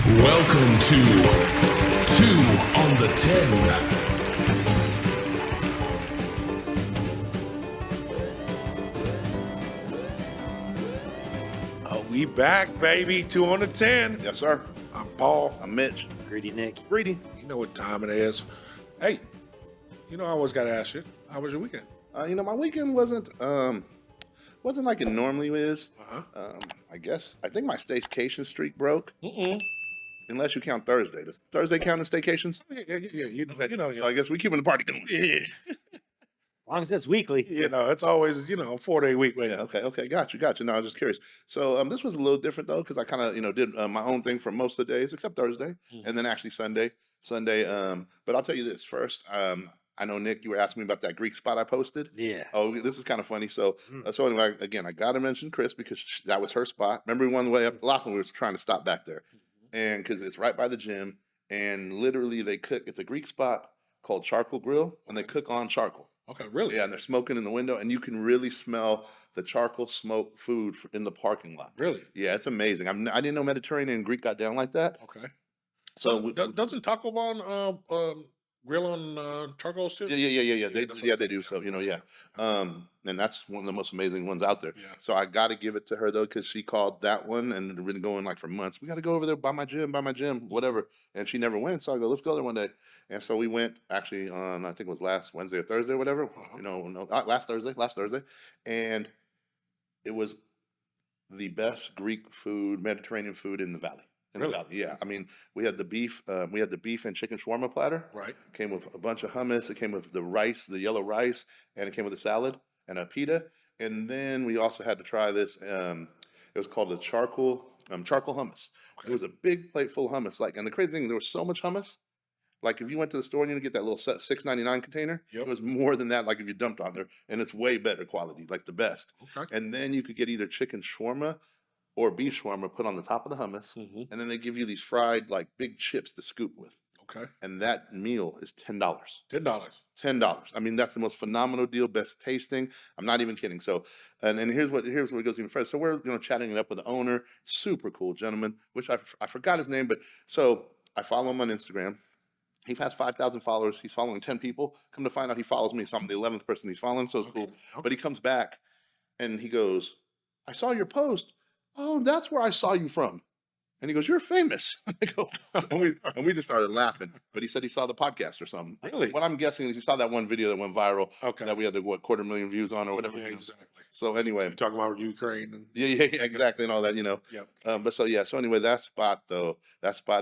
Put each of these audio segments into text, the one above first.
Welcome to 2 on the 10. We back, baby. 2 on the 10. Yes, sir. I'm Paul. I'm Mitch. Greedy Nick. Greedy. You know what time it is. Hey, I always got to ask you, how was your weekend? My weekend wasn't like it normally is. I think my staycation streak broke. Unless you count Thursday. Does Thursday count as staycations? Yeah. So I guess we keeping the party going. Yeah. As long as it's weekly. It's always, a 4-day week. Yeah, okay. Got you. No, I was just curious. So this was a little different, though, because I kind of, did my own thing for most of the days, except Thursday, and then actually Sunday. But I'll tell you this first. I know, Nick, you were asking me about that Greek spot I posted. Yeah. Oh, this is kind of funny. So anyway, again, I got to mention Chris because that was her spot. Remember one way up Laughlin, we were trying to stop back there. And because it's right by the gym. And literally they cook. It's a Greek spot called Charcoal Grill, and they cook on charcoal. Okay, really? Yeah, and they're smoking in the window, and you can really smell the charcoal smoke food in the parking lot. Really? Yeah, it's amazing. I didn't know Mediterranean and Greek got down like that. Okay. So doesn't Taco Bell grill on charcoals too? Yeah. They do. So and that's one of the most amazing ones out there. Yeah. So I got to give it to her though, because she called that one and had been going like for months. We got to go over there by my gym, whatever. And she never went. So I go, let's go there one day. And so we went actually on, I think it was last Wednesday or Thursday or whatever. Last Thursday. And it was the best Greek food, Mediterranean food in the valley. Really? The valley. Yeah. I mean, we had the beef and chicken shawarma platter. Right. Came with a bunch of hummus. It came with the rice, the yellow rice, and it came with a salad and a pita. And then we also had to try this. It was called the charcoal hummus. Okay. It was a big plate full of hummus. And the crazy thing, there was so much hummus. Like if you went to the store and you get that little $6.99 container, It was more than that. Like if you dumped on there, and it's way better quality, like the best. Okay. And then you could get either chicken shawarma or beef shawarma put on the top of the hummus, and then they give you these fried like big chips to scoop with. Okay. And that meal is $10. $10. I mean, that's the most phenomenal deal, best tasting. I'm not even kidding. So, and here's what it goes even further. So we're chatting it up with the owner, super cool gentleman, which I forgot his name, but so I follow him on Instagram. He has 5,000 followers. He's following 10 people. Come to find out, he follows me, so I'm the 11th person he's following. So it's cool. Okay. But he comes back and he goes, "I saw your post. Oh, that's where I saw you from." And he goes, "You're famous." I go, and we just started laughing. But he said he saw the podcast or something. Really? What I'm guessing is he saw that one video that went viral. Okay. That we had the 250,000 views on or whatever. Yeah, exactly. So anyway, You're talking about Ukraine and yeah, exactly, and all that, Yep. So anyway, that spot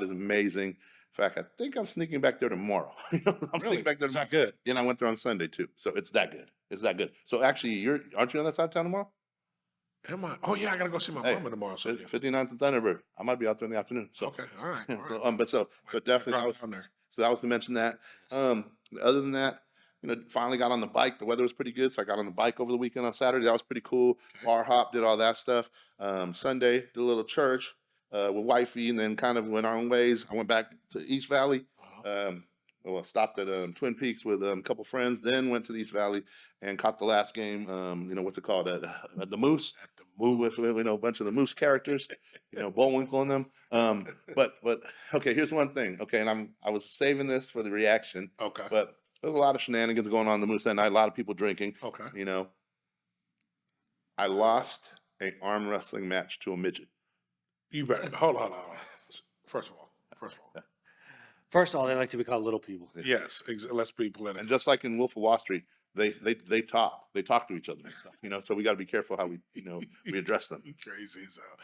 is amazing. In fact, I think I'm sneaking back there tomorrow. Sneaking back there. It's that good. And I went there on Sunday too. So it's that good. So actually, aren't you on that side of town tomorrow? Am I? Oh yeah, I gotta go see my mama tomorrow. So 59th and Thunderbird. I might be out there in the afternoon. So okay, all right. So definitely that was to mention that. Other than that, finally got on the bike. The weather was pretty good, so I got on the bike over the weekend on Saturday. That was pretty cool. Okay. Bar hop, did all that stuff. Sunday, did a little church with wifey, and then kind of went our own ways. I went back to East Valley. Stopped at Twin Peaks with a couple friends, then went to the East Valley and caught the last game. What's it called at the Moose? At the Moose with a bunch of the Moose characters, Bullwinkle in them. But okay, here's one thing. Okay, and I was saving this for the reaction. Okay. But there's a lot of shenanigans going on in the Moose that night. A lot of people drinking. Okay. I lost an arm wrestling match to a midget. You better hold on. First of all, they like to be called little people. Yes, let's be political. And just like in Wolf of Wall Street, they talk to each other and stuff. So we got to be careful how we we address them. Crazy as hell.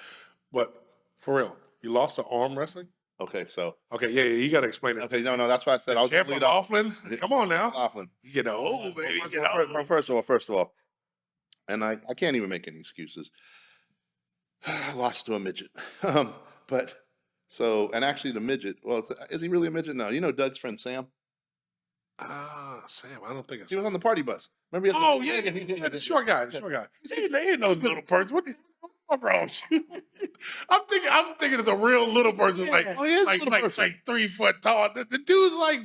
But for real, you lost the arm wrestling? Okay, so yeah, you got to explain it. Okay, no, that's why I said I was champ of Laughlin. Come on now, Laughlin. Baby. First of all, and I can't even make any excuses. I lost to a midget, but. So, and actually the midget, is he really a midget? No. Doug's friend Sam? Sam, I don't think it's... He was on the party bus. Remember? The short guy. He ain't no little person. What wrong with you? I'm thinking it's a real little person, like 3 foot tall. The dude's like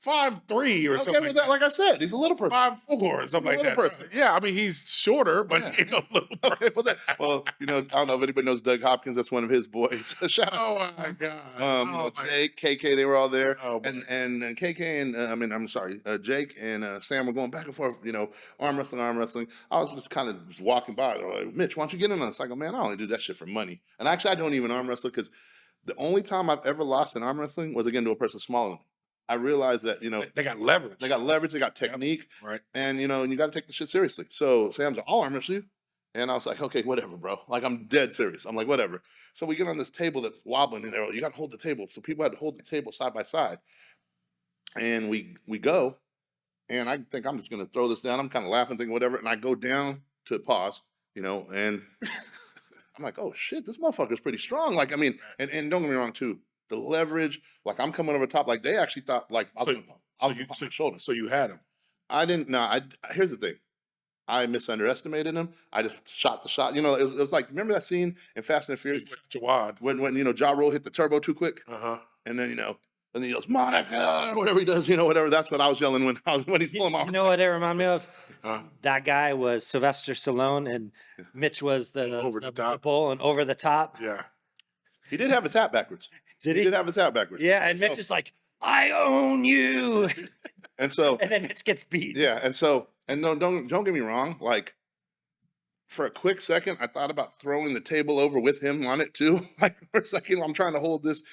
5'3" or Okay, something well, like that. like I said, he's a little person. 5'4" or something He's a like little that. person. Yeah, I mean he's shorter, but Yeah. he ain't no little Okay, person. well, I don't know if anybody knows Doug Hopkins. That's one of his boys. Shout out. Oh my god. Jake, KK, they were all there, Oh, boy. and KK and I'm sorry, Jake and Sam were going back and forth, arm wrestling, arm wrestling. I was just kind of just walking by. They're like, Mitch, why don't you get in on this? I go, man, I only do that shit for money. And actually, I don't even arm wrestle because the only time I've ever lost in arm wrestling was again to a person smaller than me. I realized that They got leverage. they got leverage, they got technique, Right. and and you got to take the shit seriously. So Sam's like, I'll arm wrestle you. And I was like, okay, whatever, bro. Like, I'm dead serious. I'm like, whatever. So we get on this table that's wobbling, and they're like, you got to hold the table. So people had to hold the table side by side. And we go, and I think I'm just going to throw this down. I'm kind of laughing, thinking whatever. And I go down to pause, and I'm like, oh, shit, this motherfucker's pretty strong. Like, I mean, and don't get me wrong, too. The leverage, like, I'm coming over top. Like, they actually thought, like, I was going to pop my shoulder. So you had him. I didn't, no, here's the thing. I misunderestimated him. I just shot the shot. It was like, remember that scene in Fast and the Furious Jawad. when Ja Rule hit the turbo too quick, and then and then he yells Monica, or whatever he does, whatever. That's what I was yelling when he's pulling off. You know what it reminded me of? That guy was Sylvester Stallone, and Mitch was the Over the top. bull and over the top. Yeah. He did have his hat backwards. Did he? did have his hat backwards. Yeah, and Mitch is like, I own you. And so And then Mitch gets beat. yeah, and no, don't get me wrong. Like, for a quick second, I thought about throwing the table over with him on it too. Like, for a second, I'm trying to hold this.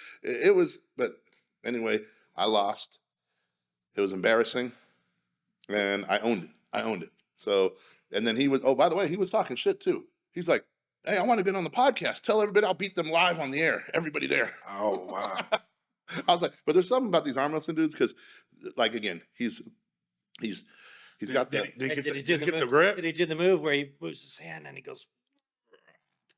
But anyway, I lost. It was embarrassing, and I owned it. So, and then he was. Oh, by the way, he was talking shit too. He's like, "Hey, I want to get on the podcast. Tell everybody I'll beat them live on the air. Everybody there." Oh wow. I was like, but there's something about these arm wrestling dudes because, like, again, he's got that. Did he Did he get do the, the get the move? grip? Did he do the move where he moves his hand and he goes?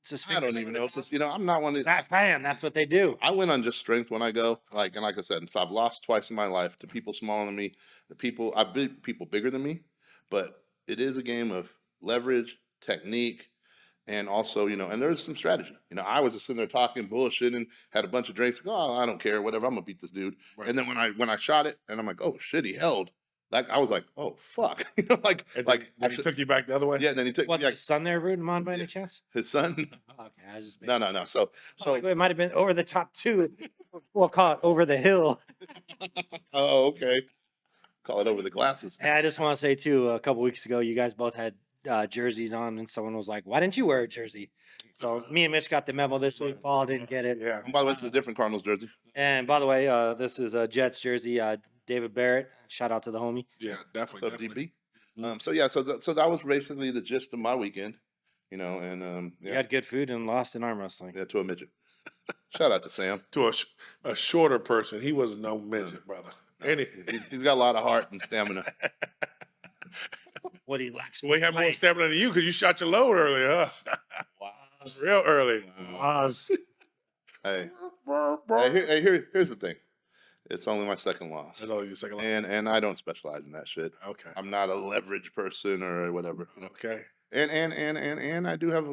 It's his I fingers don't over even the know top? because I'm not one of That's bam. That's what they do. I went on just strength when I go. And like I said, so I've lost twice in my life to people smaller than me. I beat people bigger than me, but it is a game of leverage, technique, and also, and there's some strategy. I was just sitting there talking, bullshitting, had a bunch of drinks. Oh, I don't care, whatever. I'm gonna beat this dude. Right. And then when I shot it, and I'm like, oh shit, he held. Like I was like, oh fuck, And then he took you back the other way? yeah. Then he took What's his son there rooting him on by Yeah. any chance? his son. Okay, I was just No. So it might have been over the top too. We'll call it over the hill. oh okay. Call it over the glasses. And I just want to say too, a couple weeks ago, you guys both had jerseys on, and someone was like, "Why didn't you wear a jersey?" So me and Mitch got the memo this week. Paul didn't get it. Yeah. And by the way, it's a different Cardinals jersey. And by the way, this is a Jets jersey. David Barrett. Shout out to the homie. Yeah, definitely. So definitely. DB. So that was basically the gist of my weekend, and You had good food and lost in arm wrestling. yeah, to a midget. Shout out to Sam. To a shorter person, he was no midget, brother. He's got a lot of heart and stamina. What he lacks. So we have more stamina than you because you shot your load earlier, huh? Wow. Real early. Oz. Hey, here's the thing. It's only my second loss, I know your second line. and I don't specialize in that shit. Okay. I'm not a leverage person or whatever. Okay. And I do have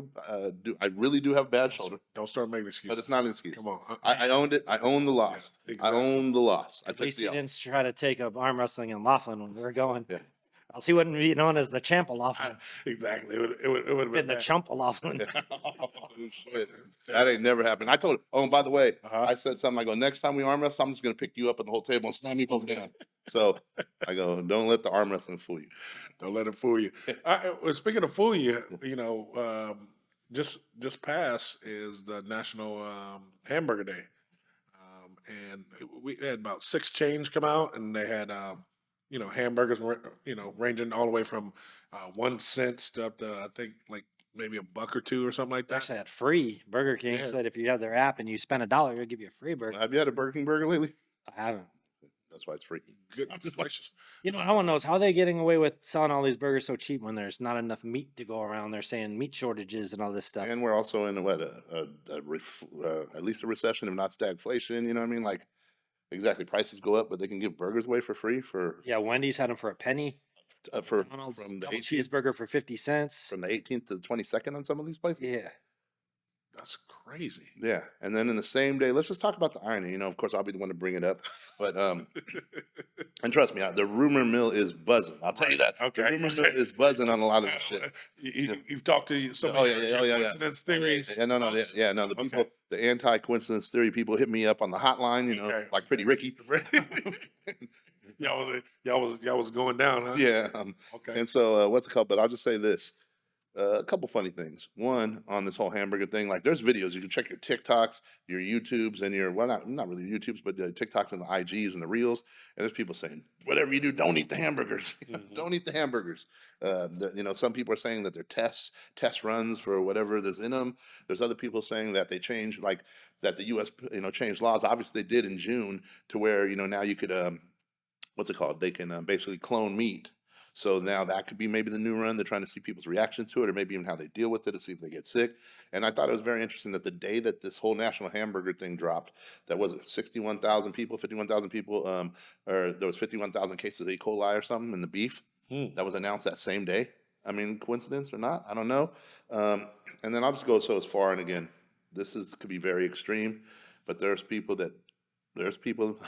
I really do have bad shoulder, Don't start making excuses. but it's not an excuse. Come on. I owned it. I owned the loss. Yeah, I exactly. owned the loss. I At took least the he L. didn't try to take up arm wrestling in Laughlin when we were going. Yeah. Else he wouldn't be known as the champ of Laughlin. Exactly. It would have Been been the bad. chump of Laughlin. Oh, shit. That ain't never happened. I told. Oh, and by the way, Uh-huh. I said something. I go, next time we arm wrestle, I'm just gonna pick you up on the whole table and slam you both down. So I go, don't let the arm wrestling fool you. Don't let it fool you. Well, speaking of fooling you, just past is the National Hamburger Day, and we had about 6 chains come out, and they had hamburgers, ranging all the way from 1 cent to up to I think like maybe $1 or $2 or something like They that. actually had free. Burger King Yeah. said if you have their app and you spend $1, they'll give you a free burger. Have you had a Burger King burger lately? I haven't. That's why it's free. Good gracious. You know what I want to know is how are they getting away with selling all these burgers so cheap when there's not enough meat to go around? They're saying meat shortages and all this stuff. And we're also in at least a recession, if not stagflation. You know what I mean? Like, exactly. Prices go up, but they can give burgers away for free Yeah, Wendy's had them for a penny. McDonald's from the double 18th cheeseburger for 50 cents. from the 18th to the 22nd on some of these places. Yeah. That's crazy. Yeah, and then in the same day, let's just talk about the irony. You know, of course, I'll be the one to bring it up, but and trust me, the rumor mill is buzzing. I'll tell you that. Okay. The rumor mill is buzzing on a lot of this shit. You've talked to some Oh of yeah, your, yeah, oh yeah, yeah. coincidence theories. Yeah, no, folks? no. The people, Okay. the anti-coincidence theory people hit me up on the hotline. You know, Okay, like Pretty Ricky. y'all was going down, huh? Yeah. Okay. And so, what's it called? But I'll just say this. A couple funny things. One, on this whole hamburger thing, like there's videos. You can check your TikToks, your YouTubes, and your, well, not really YouTubes, but TikToks and the IGs and the Reels. And there's people saying, whatever you do, don't eat the hamburgers. Don't eat the hamburgers. You know, some people are saying that they're test runs for whatever there's in them. There's other people saying that they changed, like that the U.S. Changed laws. Obviously, they did in June to where now you could what's it called? They can basically clone meat. So now that could be maybe the new run. They're trying to see people's reaction to it, or maybe even how they deal with it to see if they get sick. And I thought it was very interesting that the day that this whole national hamburger thing dropped, that was 61,000 people, 51,000 people, or there was 51,000 cases of E. coli or something in the beef. That was announced that same day. I mean, coincidence or not, I don't know. And then I'll just go so as far, and again, could be very extreme, but there's people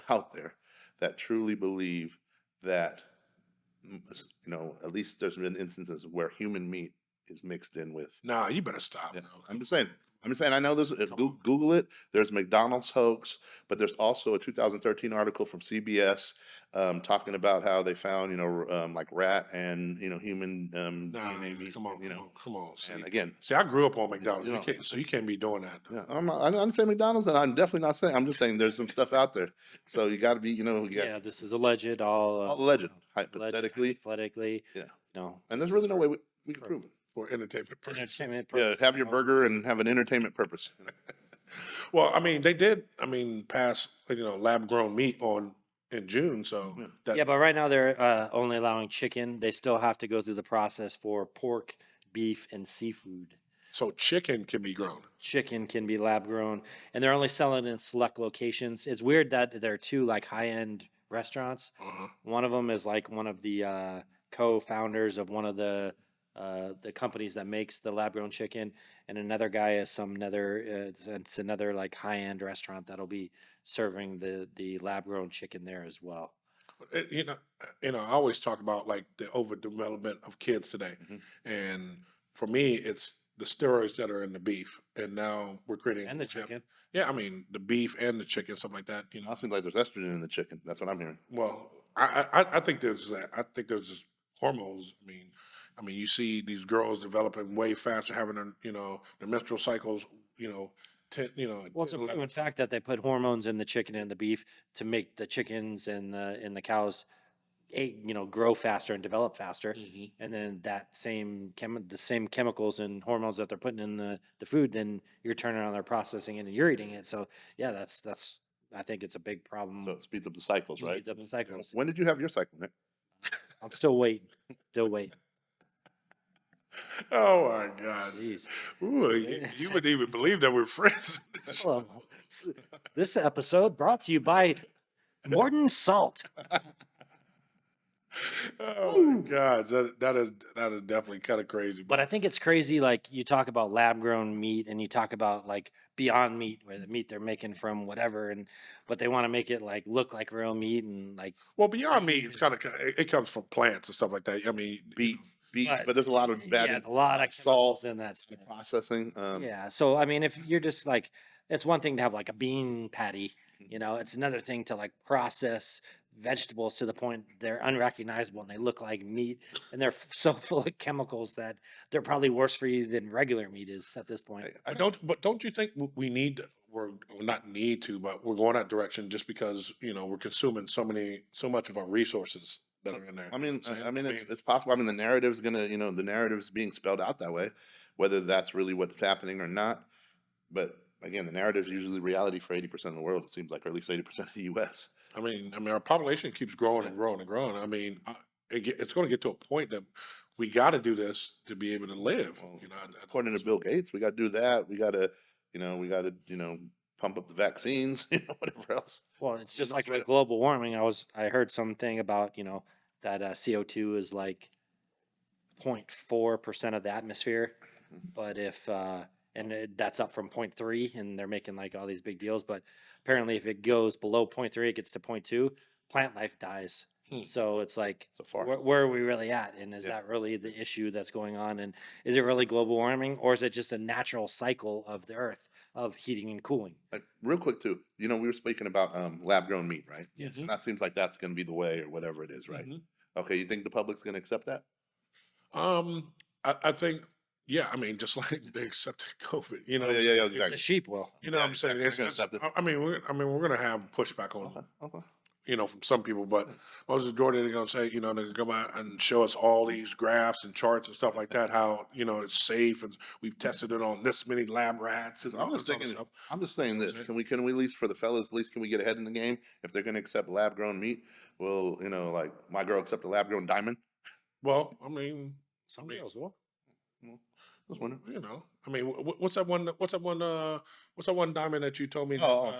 out there that truly believe that at least there's been instances where human meat is mixed in with. Nah, you better stop. Yeah. I'm just saying. I know there's Google it. There's McDonald's hoax, but there's also a 2013 article from CBS talking about how they found like rat and human Nah, DNA meat, come on. See, and again, I grew up on McDonald's. you know, So you can't be doing that. yeah, I didn't say McDonald's, and I'm definitely not saying. I'm just saying there's some stuff out there. So you got to be, Yeah, this is alleged, all alleged, alleged, hypothetically. hypothetically. Yeah. No. And there's really no way we can prove it. For entertainment purposes. Entertainment Yeah, purposes. have your burger and have an entertainment purpose. Well, I mean, they did. I mean, pass lab grown meat in June. So that Yeah, but right now they're only allowing chicken. They still have to go through the process for pork, beef, and seafood. so chicken can be grown. Chicken can be lab grown, and they're only selling it in select locations. It's weird that there are two like high end restaurants. One of them is like one of the co-founders of one of the companies that makes the lab grown chicken, and another guy is it's another like high end restaurant that'll be serving the lab grown chicken there as well. I always talk about like the overdevelopment of kids today, and for me, it's the steroids that are in the beef, and now we're creating And the chicken. Yeah, I mean the beef and the chicken, something like that. I think like there's estrogen in the chicken. That's what I'm hearing. Well, I think there's that. I think there's just hormones. I mean, you see these girls developing way faster, having their menstrual cycles. Well, it's a proven fact that they put hormones in the chicken and the beef to make the chickens and the cows, grow faster and develop faster. And then that the same chemicals and hormones that they're putting in the food, then you're turning on their processing it and you're eating it. So yeah, that's I think it's a big problem. So it speeds up the cycles, right? Speeds up the cycles. When did you have your cycle, Nick? I'm still waiting. Oh my gosh! Jeez. Ooh, you wouldn't even believe that we're friends. Well, this episode brought to you by Morton Salt. Oh my gosh, that is definitely kind of crazy. But I think it's crazy. Like you talk about lab grown meat, and you talk about like Beyond Meat, where the meat they're making from whatever, but they want to make it like look like real meat and like. Well, Beyond Meat, it's it comes from plants and stuff like that. I mean, Beets, but there's a lot of bad, a lot of salt in that stuff. processing. Yeah, so I mean, if you're just like, it's one thing to have like a bean patty, it's another thing to like process vegetables to the point they're unrecognizable and they look like meat, and they're so full of chemicals that they're probably worse for you than regular meat is at this point. But don't you think we need? We're not need to, but we're going that direction just because we're consuming so much of our resources that are in there. I mean, it's possible. I mean, the narrative's gonna, the narrative's being spelled out that way, whether that's really what's happening or not. But again, the narrative is usually reality for 80% of the world. It seems like, or at least 80% of the U.S. I mean, our population keeps growing and growing and growing. I mean, it's going to get to a point that we got to do this to be able to live. According to Bill Gates, we got to do that. We got to, pump up the vaccines, whatever else. Well, it's just like with global warming. I heard something about that CO2 is like 0.4% of the atmosphere, but if and that's up from 0.3, and they're making like all these big deals. But apparently, if it goes below 0.3, it gets to 0.2, plant life dies. So it's like, So far. where are we really at? And is Yeah. that really the issue that's going on? And is it really global warming, or is it just a natural cycle of the earth of heating and cooling? Like, real quick too, we were speaking about lab grown meat, right? Yes. And that seems like that's going to be the way or whatever it is, right? Mhm. Okay, you think the public's going to accept that? I think, yeah, I mean, just like they accepted COVID, you know. Oh, yeah, The exactly. sheep will. You know what I'm saying? They're It's gonna just, accept it. I mean, we're gonna have pushback on, Okay. you know, from some people, but most of the majority they're gonna say, you know, they're gonna come out and show us all these graphs and charts and stuff like that, how, you know, it's safe and we've tested it on this many lab rats. And I'm all just this other thinking. stuff. I'm just saying this. Okay. Can we at least for the fellas, at least can we get ahead in the game? If they're going to accept lab grown meat, well, like my girl accept a lab grown diamond. Well, I mean, Some girls will. Just wondering. you know, I mean, what's that one? What's that one? What's that one diamond that you told me? Oh,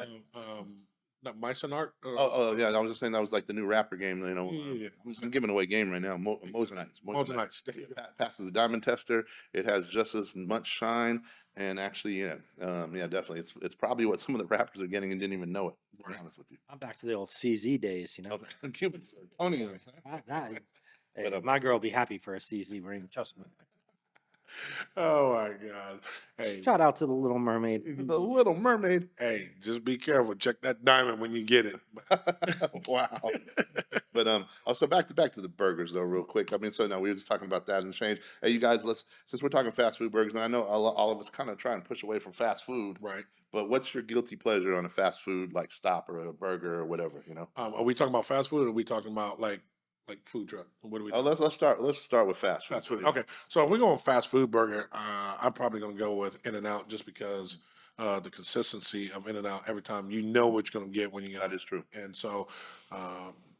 That Myson art. Oh, yeah. I was just saying that was like the new rapper game. Yeah. I'm giving away game right now. Mosenites. Mosenites. There you go. Passes the diamond tester. It has just as much shine. And actually, definitely. It's probably what some of the rappers are getting and didn't even know it. To be honest with you. I'm back to the old CZ days, you know. Cuban Tony. Hey, my girl will be happy for a CZ ring. Trust me. Oh my God! Hey, Shout out to the Little Mermaid. The Little Mermaid. hey, just be careful. Check that diamond when you get it. Wow. But also back to the burgers though, real quick. I mean, so now we were just talking about that and change. Hey, you guys, since we're talking fast food burgers, and I know all of us kind of try and push away from fast food, Right. but what's your guilty pleasure on a fast food like stop or a burger or whatever? Are we talking about fast food or are we talking about like food truck? What are we? Oh, let's start with fast food. Fast food. Okay, so if we're going fast food burger, I'm probably going to go with In-N-Out just because the consistency of In-N-Out every time you know what you're going to get when you get That it. is true. And so,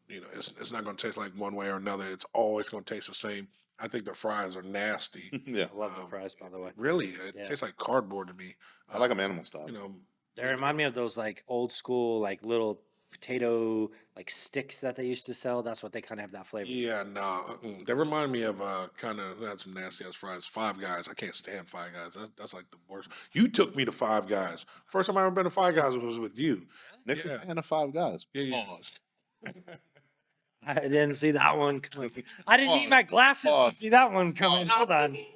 it's not going to taste like one way or another. It's always going to taste the same. I think the fries are nasty. Yeah, I love the fries, by the way. Really, it Yeah. tastes like cardboard to me. I like them animal style. You know, They remind me of those like old school, like little potato like sticks that they used to sell. That's what they kind of have that flavor. yeah, no, they remind me of kind of had some nasty ass fries. Five Guys, I can't stand Five Guys. That's like the worst. You took me to Five Guys. First time I ever been to Five Guys was with you. Nick's Yeah. a fan of Five Guys. Yeah. Pause. I didn't see that one coming. I didn't need my glasses Pause. to see that one coming. Hold on. He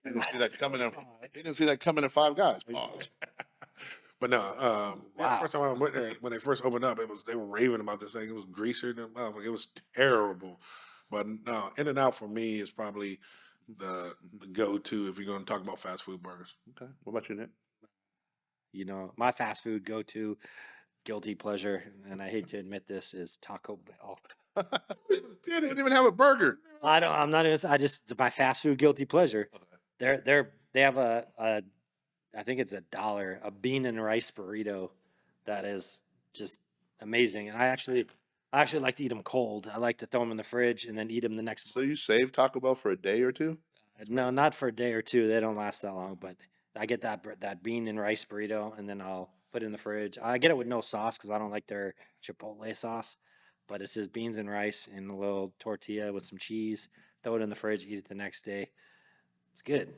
didn't see that coming in. He didn't see that coming in Five Guys. Pause. But no, Wow. first time I went there when they first opened up, they were raving about this thing. It was greasier than it was terrible. But no, In-N-Out for me is probably the go-to if you're going to talk about fast food burgers. Okay. What about you, Nick? You know, my fast food go to guilty pleasure, and I hate to admit this, is Taco Bell. They didn't even have a burger. I'm not even. I just my fast food guilty pleasure. They have a I think it's $1 a bean and rice burrito that is just amazing, and I actually like to eat them cold. I like to throw them in the fridge and then eat them the next. So you save Taco Bell for a day or two? No, not for a day or two. They don't last that long, but I get that bean and rice burrito, and then I'll put it in the fridge. I get it with no sauce because I don't like their Chipotle sauce, but it's just beans and rice and a little tortilla with some cheese. Throw it in the fridge, eat it the next day. It's good.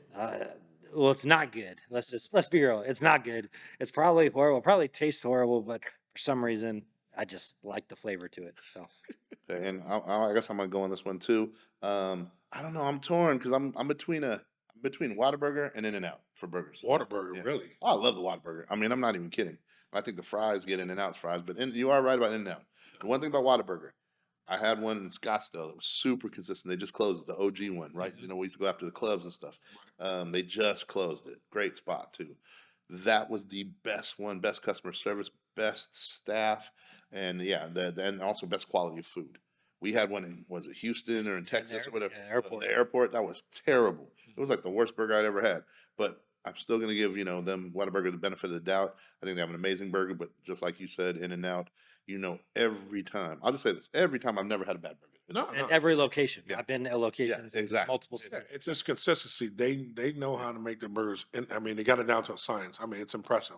Well, it's not good. Let's be real. It's not good. It's probably horrible. Probably tastes horrible, but for some reason, I just like the flavor to it. So Okay, and I guess I'm gonna go on this one too. I don't know. I'm torn because I'm between Whataburger and In-N-Out for burgers. Whataburger, Yeah. really? Oh, I love the Whataburger. I mean, I'm not even kidding. I think the fries get In-N-Out's fries, but you are right about In-N-Out. The one thing about Whataburger, I had one in Scottsdale that was super consistent. They just closed it, the OG one, right? Mhm. We used to go after the clubs and stuff. They just closed it. Great spot too. That was the best one, best customer service, best staff, and yeah, and also best quality of food. We had one in, was it Houston or in Texas or whatever? yeah, airport. The airport, that was terrible. It was like the worst burger I'd ever had. But I'm still gonna give, them Whataburger the benefit of the doubt. I think they have an amazing burger, but just like you said, In-N-Out, every time. I'll just say this: every time I've never had a bad burger. No, in every location, Yeah. I've been to locations, Yeah, exactly. multiple Yeah, stores. it's just consistency. They know how to make their burgers. And I mean, they got it down to a science. I mean, it's impressive,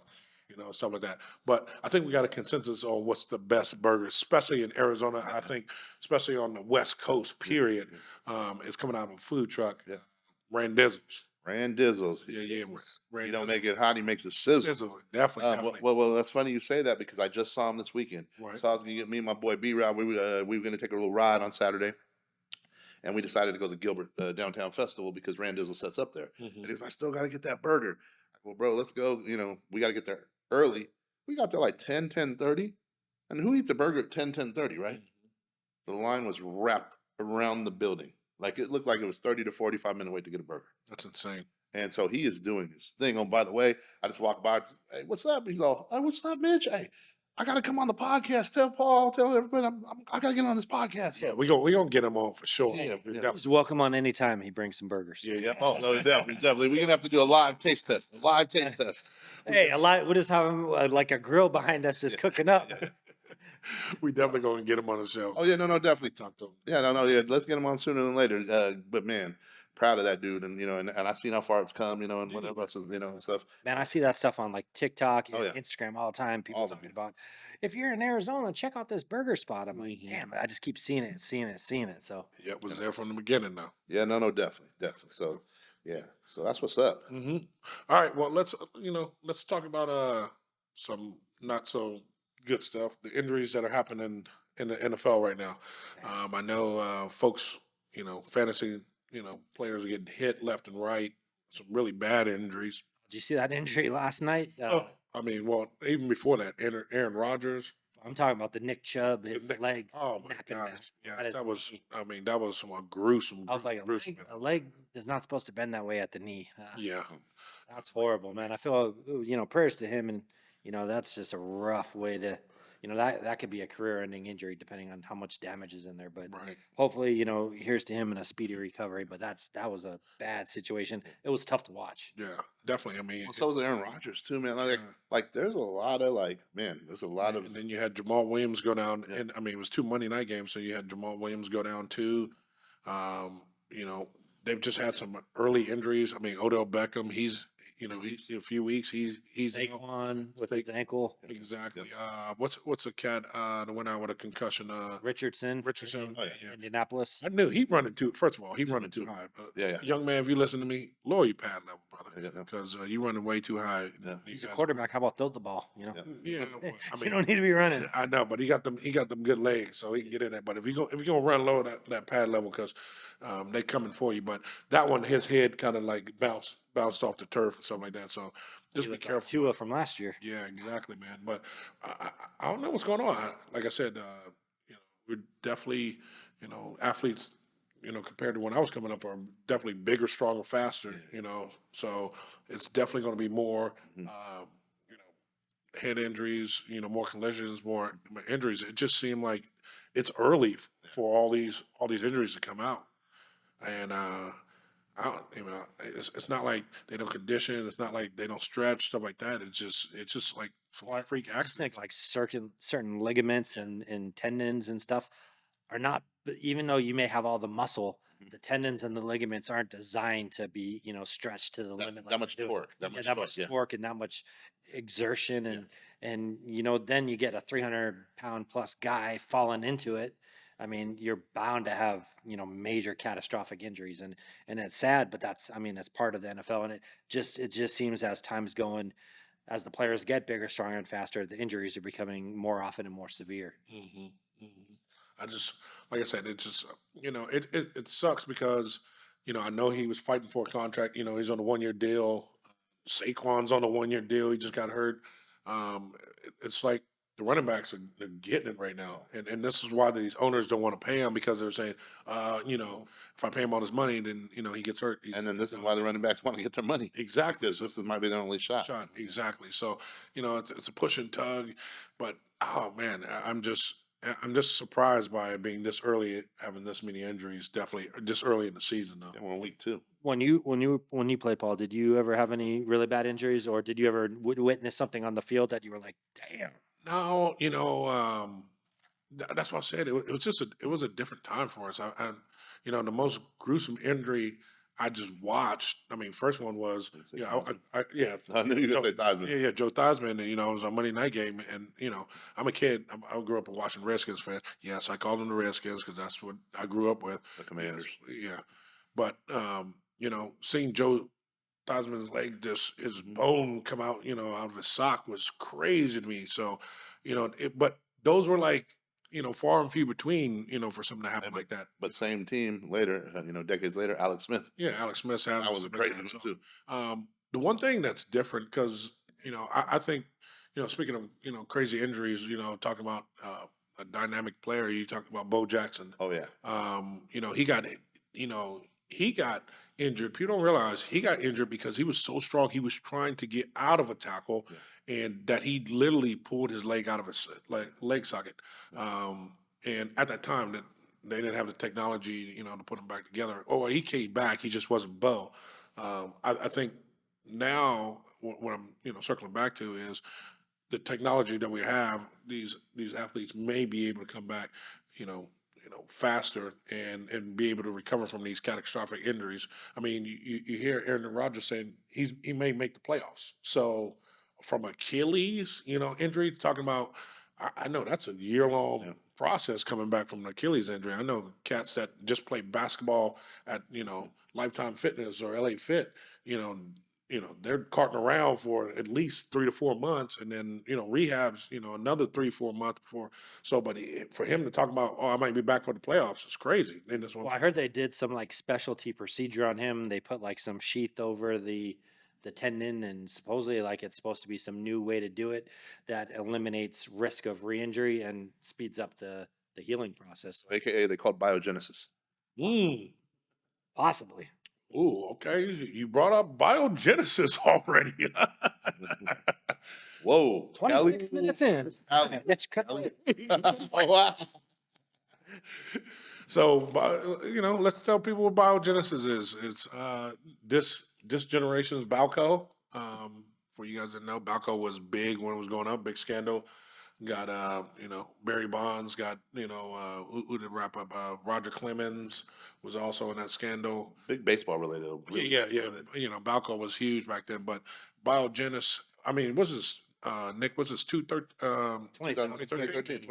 stuff like that. But I think we got a consensus on what's the best burger, especially in Arizona. I think, especially on the West Coast, period, it's coming out of a food truck. Yeah. Randizzles. Rand Dizzles. Yeah. He don't make it hot, he makes it sizzle. Sizzle, definitely. Well, that's funny you say that because I just saw him this weekend. Right. So I was gonna get me and my boy B-Rod. We were gonna take a little ride on Saturday, and we decided to go to Gilbert Downtown Festival because Rand Dizzle sets up there. Mhm. And he was, I still got to get that burger. Well, bro, let's go. You know, we got to get there early. We got there like 10:30, and who eats a burger at 10:30, right? The line was wrapped around the building. Like it looked like it was 30 to 45 minute wait to get a burger. That's insane. And so he is doing his thing. Oh, by the way, I just walked by. Hey, what's up? He's all, hey, what's up, Mitch? Hey, I got to come on the podcast. Tell Paul, tell everybody, I got to get on this podcast. Yeah, we gonna get him on for sure. Yeah. He's welcome on any time he brings some burgers. Yeah. Oh, no, definitely. We're going to have to do a live taste test. Hey, a lot. We just have him like a grill behind us is cooking up. We definitely gonna get him on the show. Oh, yeah, no, definitely. Talk to him. Yeah, no. Let's get him on sooner than later. But man, proud of that dude. And, you know, and I seen how far it's come, you know, and whatever else is, you know, and stuff. Man, I see that stuff on like TikTok and Oh, yeah. Instagram all the time. People All the talking time. about, if you're in Arizona, check out this burger spot. I'm like, Mhm. damn, I just keep seeing it. So Yeah, it was there from the beginning now. Yeah, no, definitely. So, yeah. So that's what's up. Mm-hmm. All right, well let's talk about some not so good stuff. The injuries that are happening in the NFL right now. I know folks, fantasy, players are getting hit left and right. Some really bad injuries. did you see that injury last night? I mean, well, even before that, Aaron Rodgers. I'm talking about the Nick Chubb, his Nick- leg. Oh my snapping back. gosh! Yeah, That is that was. neat. I mean, that was some gruesome. I was like, gruesome. a leg is not supposed to bend that way at the knee. Yeah, That's horrible, man. I feel, prayers to him. And, that's just a rough way to, that could be a career ending injury depending on how much damage is in there. But right. hopefully, here's to him in a speedy recovery. But that was a bad situation. It was tough to watch. Yeah, definitely. I mean, Well, so was Aaron Rodgers too, man. Yeah. Like there's a lot of there's a lot of and then you had Jamal Williams go down, and I mean it was 2 Monday night games, so you had Jamal Williams go down too. They've just had some early injuries. I mean Odell Beckham, he's a few weeks he's Saquon with his ankle. exactly. What's the cat that went out with a concussion? Richardson. Richardson. Oh, Yeah. Indianapolis. I knew he running too. First of all, he running too high. Yeah. Young man, if you listen to me, lower your pad level, brother, Yeah. because you running way too high. Yeah. He's a quarterback. How about throw the ball? Yeah, well, I You mean, don't need to be running. I know, but he got them good legs, so he can get in there. But if you're gonna run low that pad level, because they coming for you. But that one, his head kind of like bounced off the turf or something like that. So just He be looked like careful. Tua from last year. Yeah, exactly, man. But I don't know what's going on. Like I said, we're definitely, athletes, compared to when I was coming up, are definitely bigger, stronger, faster. So it's definitely going to be more, head injuries, more collisions, more injuries. It just seemed like it's early for all these injuries to come out, and I don't, it's not like they don't condition. It's not like they don't stretch, stuff like that. It's just like freak I just think accidents. like certain ligaments and tendons and stuff are not. But even though you may have all the muscle, the tendons and the ligaments aren't designed to be stretched to the limit. that much they do. torque, that Yeah, much that torque, much yeah. torque and that much exertion and then you get a 300-pound plus guy falling into it. I mean, you're bound to have major catastrophic injuries, and it's sad, but that's part of the NFL, and it just seems as time's going, as the players get bigger, stronger, and faster, the injuries are becoming more often and more severe. I just, like I said, it just, it sucks because, I know he was fighting for a contract. He's on a 1-year deal. Saquon's on a 1-year deal. He just got hurt. It's like the running backs are getting it right now, and this is why these owners don't want to pay him, because they're saying, if I pay him all this money, then he gets hurt. And then this is why the running backs want to get their money. Exactly. Because this might be their only shot. Exactly. So it's a push and tug, but oh man, I'm just surprised by it being this early, having this many injuries. Definitely this early in the season, though. And we're in week 2. When you played, Paul, did you ever have any really bad injuries, or did you ever witness something on the field that you were like, damn? No, that's what I said. It was just it was a different time for us. The most gruesome injury I just watched. I mean, first one was I knew you were going to say Theismann. Yeah, Joe Theismann. And, it was a Monday night game, and I'm a kid. I grew up a Washington Redskins fan. Yes, I called them the Redskins because that's what I grew up with. The Commanders. Yeah, but seeing Joe Theismann's leg, just his bone come out, out of his sock was crazy to me. So, but those were like, far and few between, for something to happen like that. But same team later, decades later, Alex Smith. Yeah, Alex Smith has That was a crazy one too. The one thing that's different because I think speaking of crazy injuries, talking about a dynamic player, you talked about Bo Jackson. Oh yeah. You know he got injured. People don't realize he got injured because he was so strong. He was trying to get out of a tackle, and that he literally pulled his leg out of his leg socket. And at that time, that they didn't have the technology, to put him back together. Oh, he came back. He just wasn't Bo. I think now what I'm circling back to is the technology that we have. These athletes may be able to come back, faster and be able to recover from these catastrophic injuries. I mean, you hear Aaron Rodgers saying he may make the playoffs. So from Achilles, injury, talking about, I know that's a year-long process coming back from an Achilles injury. I know cats that just play basketball at, Lifetime Fitness or LA Fit, they're carting around for at least 3 to 4 months, and then rehabs, another 3 4 months before. So, but for him to talk about, I might be back for the playoffs, is crazy. And this one, Well, I heard they did some like specialty procedure on him. They put like some sheath over the tendon, and supposedly like it's supposed to be some new way to do it that eliminates risk of re-injury and speeds up the healing process. AKA they called biogenesis. Possibly. Ooh, okay. You brought up biogenesis already. Whoa. 26 minutes in. Kelly. Let's cut it. Wow. So, let's tell people what biogenesis is. It's this generation's Balco. For you guys that know, Balco was big when it was going up, big scandal. Got Barry Bonds. Got who did wrap up? Roger Clemens was also in that scandal. Big baseball related. Really. Yeah. Balco was huge back then. But biogenesis, I mean, what's his Nick? What's his 2013.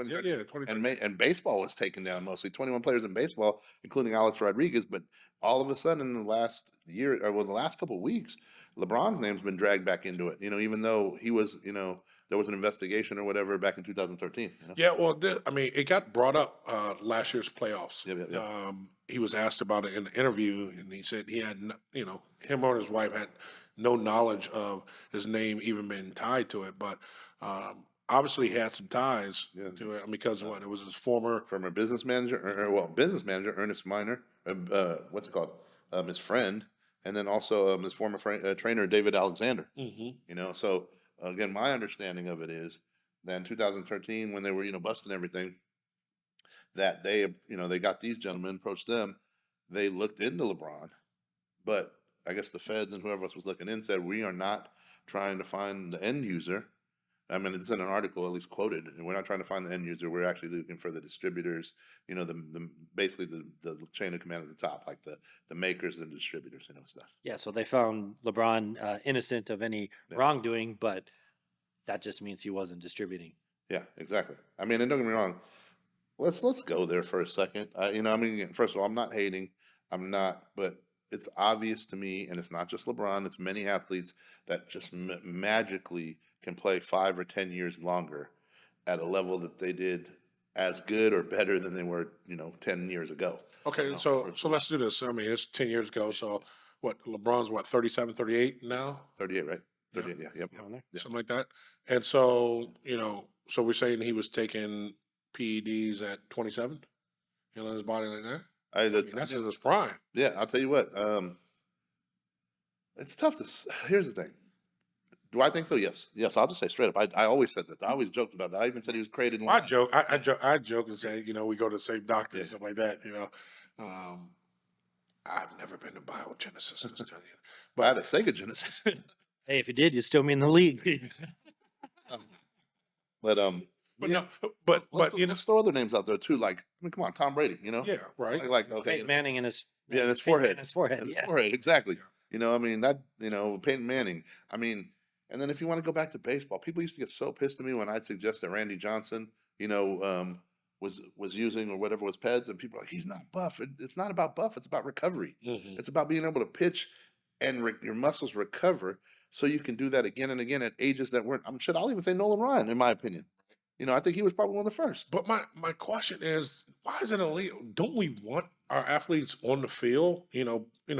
Yeah, 2013. And baseball was taken down mostly. 21 players in baseball, including Alex Rodriguez. But all of a sudden, in the last year, the last couple of weeks, LeBron's name's been dragged back into it. Even though he was, there was an investigation or whatever back in 2013. Yeah, well, it got brought up last year's playoffs. Yeah. He was asked about it in the interview, and he said he had, him or his wife had no knowledge of his name even being tied to it, but obviously he had some ties to it because it was his former business manager, Ernest Miner, what's it called? His friend, and then also his former trainer David Alexander. So again, my understanding of it is that in 2013, when they were busting everything, that they got these gentlemen, approached them, they looked into LeBron, but I guess the feds and whoever else was looking in said, we are not trying to find the end user. I mean, it's in an article, at least quoted, and we're not trying to find the end user. We're actually looking for the distributors, basically the chain of command at the top, like the makers and the distributors, stuff. Yeah, so they found LeBron innocent of any wrongdoing, but that just means he wasn't distributing. Yeah, exactly. I mean, and don't get me wrong. Let's go there for a second. First of all, I'm not hating. I'm not, but it's obvious to me, and it's not just LeBron. It's many athletes that just magically can play 5 or 10 years longer at a level that they did as good or better than they were, 10 years ago. Okay, so let's do this. I mean, it's 10 years ago. So LeBron's 37, 38 now? 38, right? 38, yeah. Yep. Something like that. And so, so we're saying he was taking PEDs at 27? His body like that? That's in his prime. Yeah, I'll tell you what. It's tough to. Here's the thing. Do I think so? Yes. I'll just say straight up. I always said that. I always joked about that. I even said he was created. I joke and say, we go to the same doctor and stuff like that. I've never been to biogenesis. But I had a Sega Genesis. Hey, if you did, you'd still be in the league. But let's throw other names out there too. Like, come on, Tom Brady. Yeah, right. Like okay, Peyton Manning in his in his forehead. In his forehead. In his forehead, exactly. Peyton Manning. And then if you want to go back to baseball, people used to get so pissed at me when I'd suggest that Randy Johnson, was using or whatever was PEDs, and people are like, he's not buff. It's not about buff. It's about recovery. Mm-hmm. It's about being able to pitch and your muscles recover, so you can do that again and again at ages that weren't. I'll even say Nolan Ryan, in my opinion. I think he was probably one of the first. But my question is, why is it illegal? Don't we want our athletes on the field,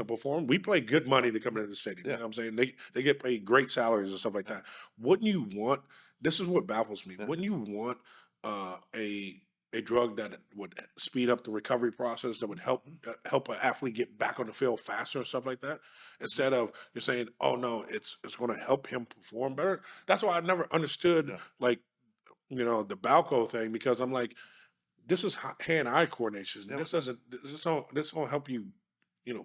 perform? We pay good money to come into the stadium. Yeah. You know what I'm saying? They get paid great salaries and stuff like that. Wouldn't you want, this is what baffles me, wouldn't you want a drug that would speed up the recovery process, that would help an athlete get back on the field faster and stuff like that, instead of you're saying, oh no, it's going to help him perform better? That's why I never understood like the Balco thing, because I'm like, this is hand-eye coordination. Yeah. This don't help you,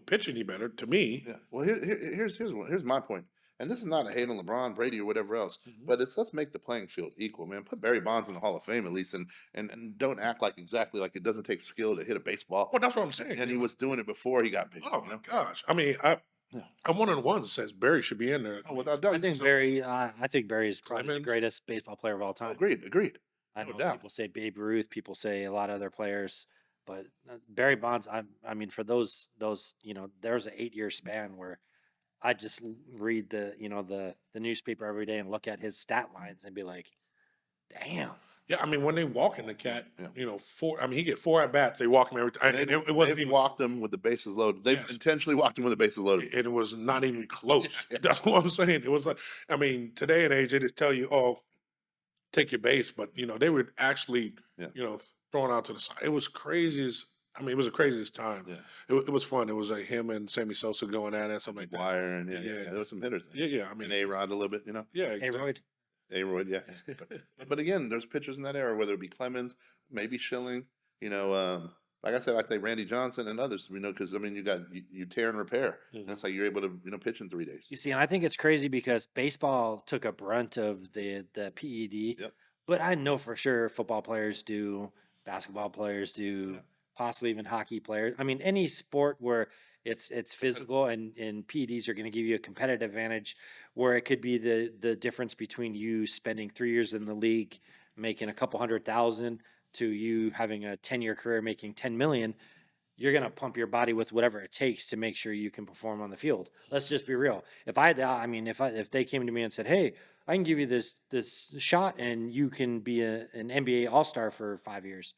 pitch any better to me. Yeah. Well, here's my point. And this is not a hate on LeBron, Brady, or whatever else, but let's make the playing field equal, man. Put Barry Bonds in the Hall of Fame at least, and don't act like exactly like it doesn't take skill to hit a baseball. Well, that's what I'm saying. And he was doing it before he got big. Oh my gosh! I mean, I'm one of the ones that says Barry should be in there. Oh, without doubt. I think Barry is probably the greatest baseball player of all time. Agreed. I know No doubt. people say Babe Ruth, people say a lot of other players, but Barry Bonds. I mean, for those, there's an 8-year span where I just read the newspaper every day and look at his stat lines and be like, damn. Yeah, I mean, when they walk in the cat, Yeah. he get 4 at bats. They walk him every time. And it wasn't They've even walked him with the bases loaded. They've intentionally walked him with the bases loaded. and it was not even close. That's what I'm saying. It was like, I mean, today and age, they just tell you, oh, take your base, but they were actually, throwing out to the side. It was crazy it was the craziest time. Yeah. It was fun. It was like him and Sammy Sosa going at it, something like that. Wire and there was some hitters. Yeah. I mean, And A-Rod a little bit, yeah. A-Royd, yeah. But again, there's pitchers in that era, whether it be Clemens, maybe Schilling, like I said, I'd say Randy Johnson and others, because, you tear and repair. And that's how you're able to, pitch in 3 days. You see, and I think it's crazy because baseball took a brunt of the PED, Yep. but I know for sure football players do, basketball players do, possibly even hockey players. I mean, any sport where it's physical and PEDs are going to give you a competitive advantage, where it could be the difference between you spending 3 years in the league making a couple $100,000 to you having a 10-year career making 10 million. You're going to pump your body with whatever it takes to make sure you can perform on the field. Let's just be real. If they came to me and said, hey, I can give you this shot and you can be an NBA All-Star for 5 years.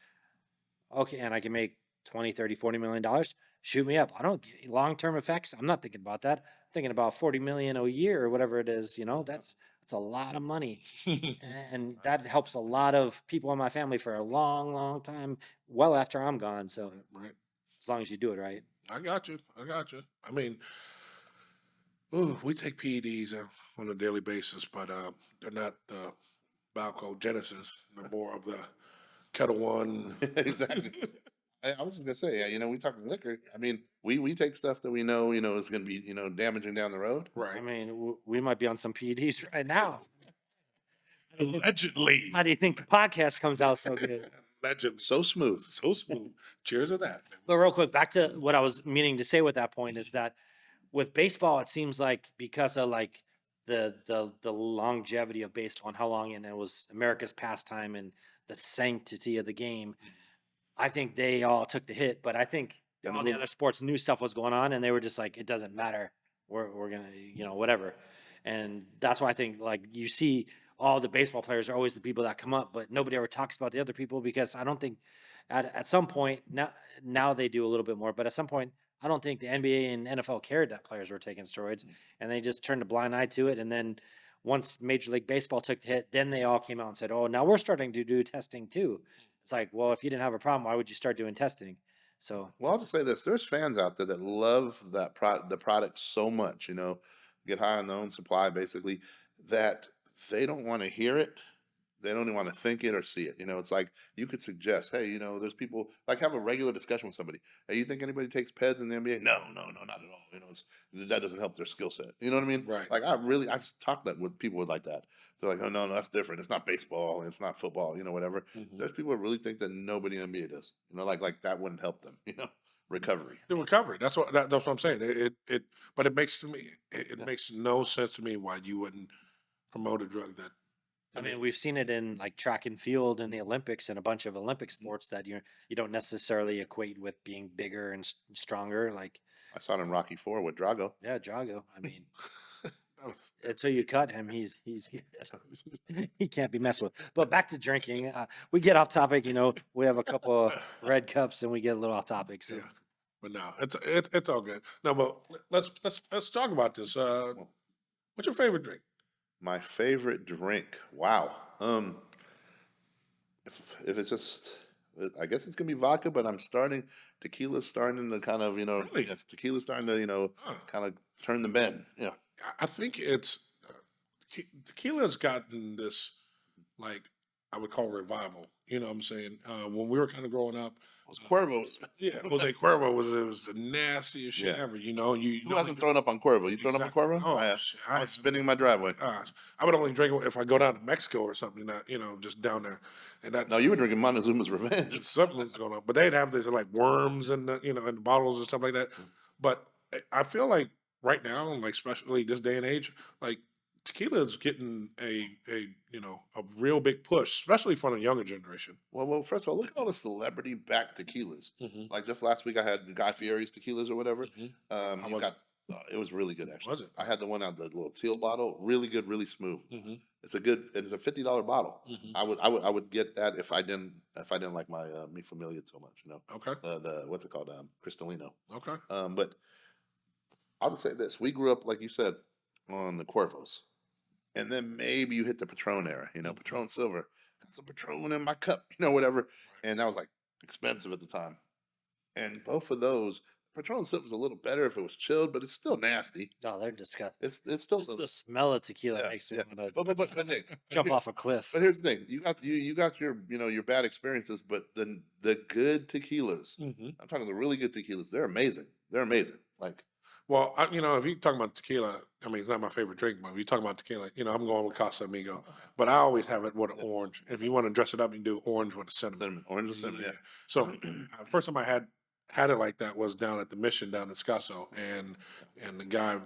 Okay, and I can make 20, 30, $40 million. Shoot me up. I don't get long-term effects. I'm not thinking about that. I'm thinking about 40 million a year or whatever it is. That's a lot of money. And that helps a lot of people in my family for a long, long time, well after I'm gone. So Right. as long as you do it right. I got you. I mean, we take PEDs on a daily basis, but they're not the Balco Genesis. They're more of the Kettle One. Exactly. I was just gonna say, we talking liquor. I mean, we take stuff that we know, is gonna be, damaging down the road. Right. I mean, we might be on some PEDs right now. Allegedly. How do you think the podcast comes out so good? Legend. So smooth. So smooth. Cheers to that. But real quick, back to what I was meaning to say with that point is that with baseball, it seems like because of like the longevity of baseball and how long, and it was America's pastime and the sanctity of the game, I think they all took the hit. But I think all the other sports knew stuff was going on, and they were just like, it doesn't matter. We're gonna, whatever. And that's why I think like you see all the baseball players are always the people that come up, but nobody ever talks about the other people, because I don't think at some point now they do a little bit more, but at some point I don't think the NBA and NFL cared that players were taking steroids, and they just turned a blind eye to it. And then once Major League Baseball took the hit, then they all came out and said, oh, now we're starting to do testing too. It's like, well, if you didn't have a problem, why would you start doing testing? So, well, I'll just say this: there's fans out there that love the product so much, get high on their own supply, basically, that they don't want to hear it. They don't even want to think it or see it. It's like you could suggest, hey, there's people, like, have a regular discussion with somebody. Hey, you think anybody takes PEDs in the NBA? No, not at all. That doesn't help their skill set. You know what I mean? Right. Like I've talked that with people like that. They're like, oh no, that's different. It's not baseball. It's not football. Whatever. There's people that really think that nobody in the NBA does. Like that wouldn't help them. Recovery. The recovery. That's what I'm saying. But it makes makes no sense to me why you wouldn't promote a drug that. I mean, we've seen it in like track and field and the Olympics and a bunch of Olympic sports that you don't necessarily equate with being bigger and stronger. Like, I saw it in Rocky 4 with Drago. Yeah, Drago. I mean, That was- until you cut him, he's he can't be messed with. But back to drinking, we get off topic. We have a couple of red cups and we get a little off topic. So yeah. But no, it's all good. No, but let's talk about this. What's your favorite drink? My favorite drink. Wow. If it's just, I guess it's gonna be vodka, but tequila's starting to kind of, Really? yes, tequila's starting to, Huh. kind of turn the bend. Yeah. I think it's tequila's gotten this, like, I would call revival. You know what I'm saying? When we were kind of growing up, Those Cuervos. yeah, Jose Cuervo was the nastiest shit Yeah. ever. You Who hasn't thrown up on Cuervo? You thrown up on Exactly. Cuervo? Oh, I have. shit, I was spinning in my driveway. gosh, I would only drink it if I go down to Mexico or something. Not just down there, and that No, you were drinking Montezuma's Revenge. something was going on. But they'd have these like worms and in the bottles and stuff like that. But I feel like right now, like especially this day and age, like tequila is getting a real big push, especially for the younger generation. Well, first of all, look at all the celebrity-backed tequilas. Like just last week, I had Guy Fieri's tequilas or whatever. How You was got, it was really good actually. Was it? I had the one out the little teal bottle, really good, really smooth. Mm-hmm. It's a $50 bottle. Mhm. I would get that if I didn't like my Mi Familia so much. Okay. The what's it called, Cristalino. Okay. But I'll just say this: we grew up, like you said, on the Cuervos, and then maybe you hit the Patron era. Patron Silver. Got some Patron in my cup, whatever, and that was like expensive at the time. And both of those, Patron Silver was a little better if it was chilled, but it's still nasty. oh, they're disgusting. It's still Just the smell of tequila yeah, makes me yeah. want to But Nick, jump off a cliff. But here's the thing: you got your your bad experiences, but the good tequilas. Mm-hmm. I'm talking the really good tequilas. They're amazing. They're amazing. Like Well, if you talk about tequila, I mean, it's not my favorite drink, but if you talk about tequila, I'm going with Casa Amigo. But I always have it with an orange. If you want to dress it up, you do orange with the cinnamon. cinnamon, orange and cinnamon. Yeah. Yeah. So first time I had it like that was down at the Mission down in Scottsdale, and the guy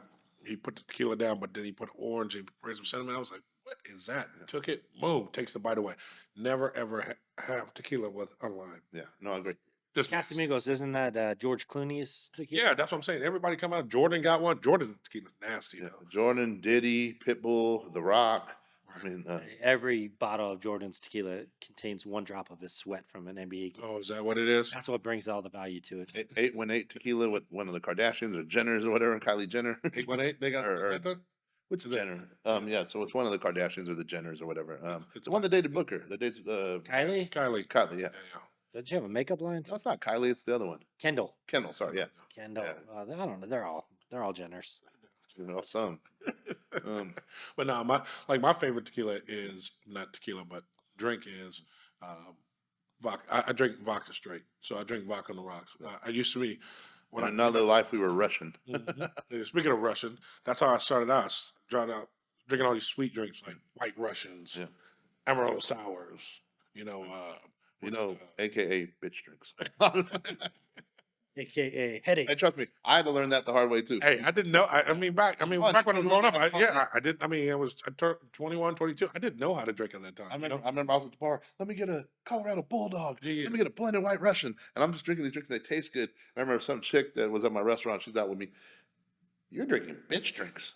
he put the tequila down, but then he put orange and raised some cinnamon. I was like, what is that? Took it, boom, takes the bite away. Never ever have tequila with a lime. Yeah. No, I agree. Just Casamigos, isn't that George Clooney's tequila? yeah, that's what I'm saying. Everybody come out. Jordan got one. Jordan's tequila's nasty. Yeah. Though. Jordan, Diddy, Pitbull, The Rock. I mean, Every bottle of Jordan's tequila contains 1 drop of his sweat from an NBA game. Oh, is that what it is? That's what brings all the value to it. 818 tequila with one of the Kardashians or Jenners or whatever, Kylie Jenner. 818. They got Or- is that the- Which Is it- Jenner? Yeah, so it's one of the Kardashians or the Jenners or whatever. it's The one that dated Booker. That dates Kylie? Kylie. Kylie. Yeah. Yeah. Does she have a makeup line? No, it's not Kylie. It's the other one. Kendall. Kendall. Sorry. Yeah. Kendall. Yeah. I don't know. They're all Jenners. Some. But no, my favorite tequila is not tequila, but drink is vodka. I drink vodka straight, so I drink vodka on the rocks. I used to be In another life, we were Russian. Speaking of Russian, that's how I started out. Started out drinking all these sweet drinks like White Russians, Yeah. Amaretto sours. AKA bitch drinks. AKA headache. Hey, trust me, I had to learn that the hard way too. Hey, I didn't know. I mean, back when I was growing up, Fun. I did. I mean, I turned 21, 22. I didn't know how to drink at that time. I remember I was at the bar. Let me get a Colorado Bulldog. Yeah. Let me get a blended White Russian. And I'm just drinking these drinks. They taste good. I remember some chick that was at my restaurant. She's out with me. You're drinking bitch drinks.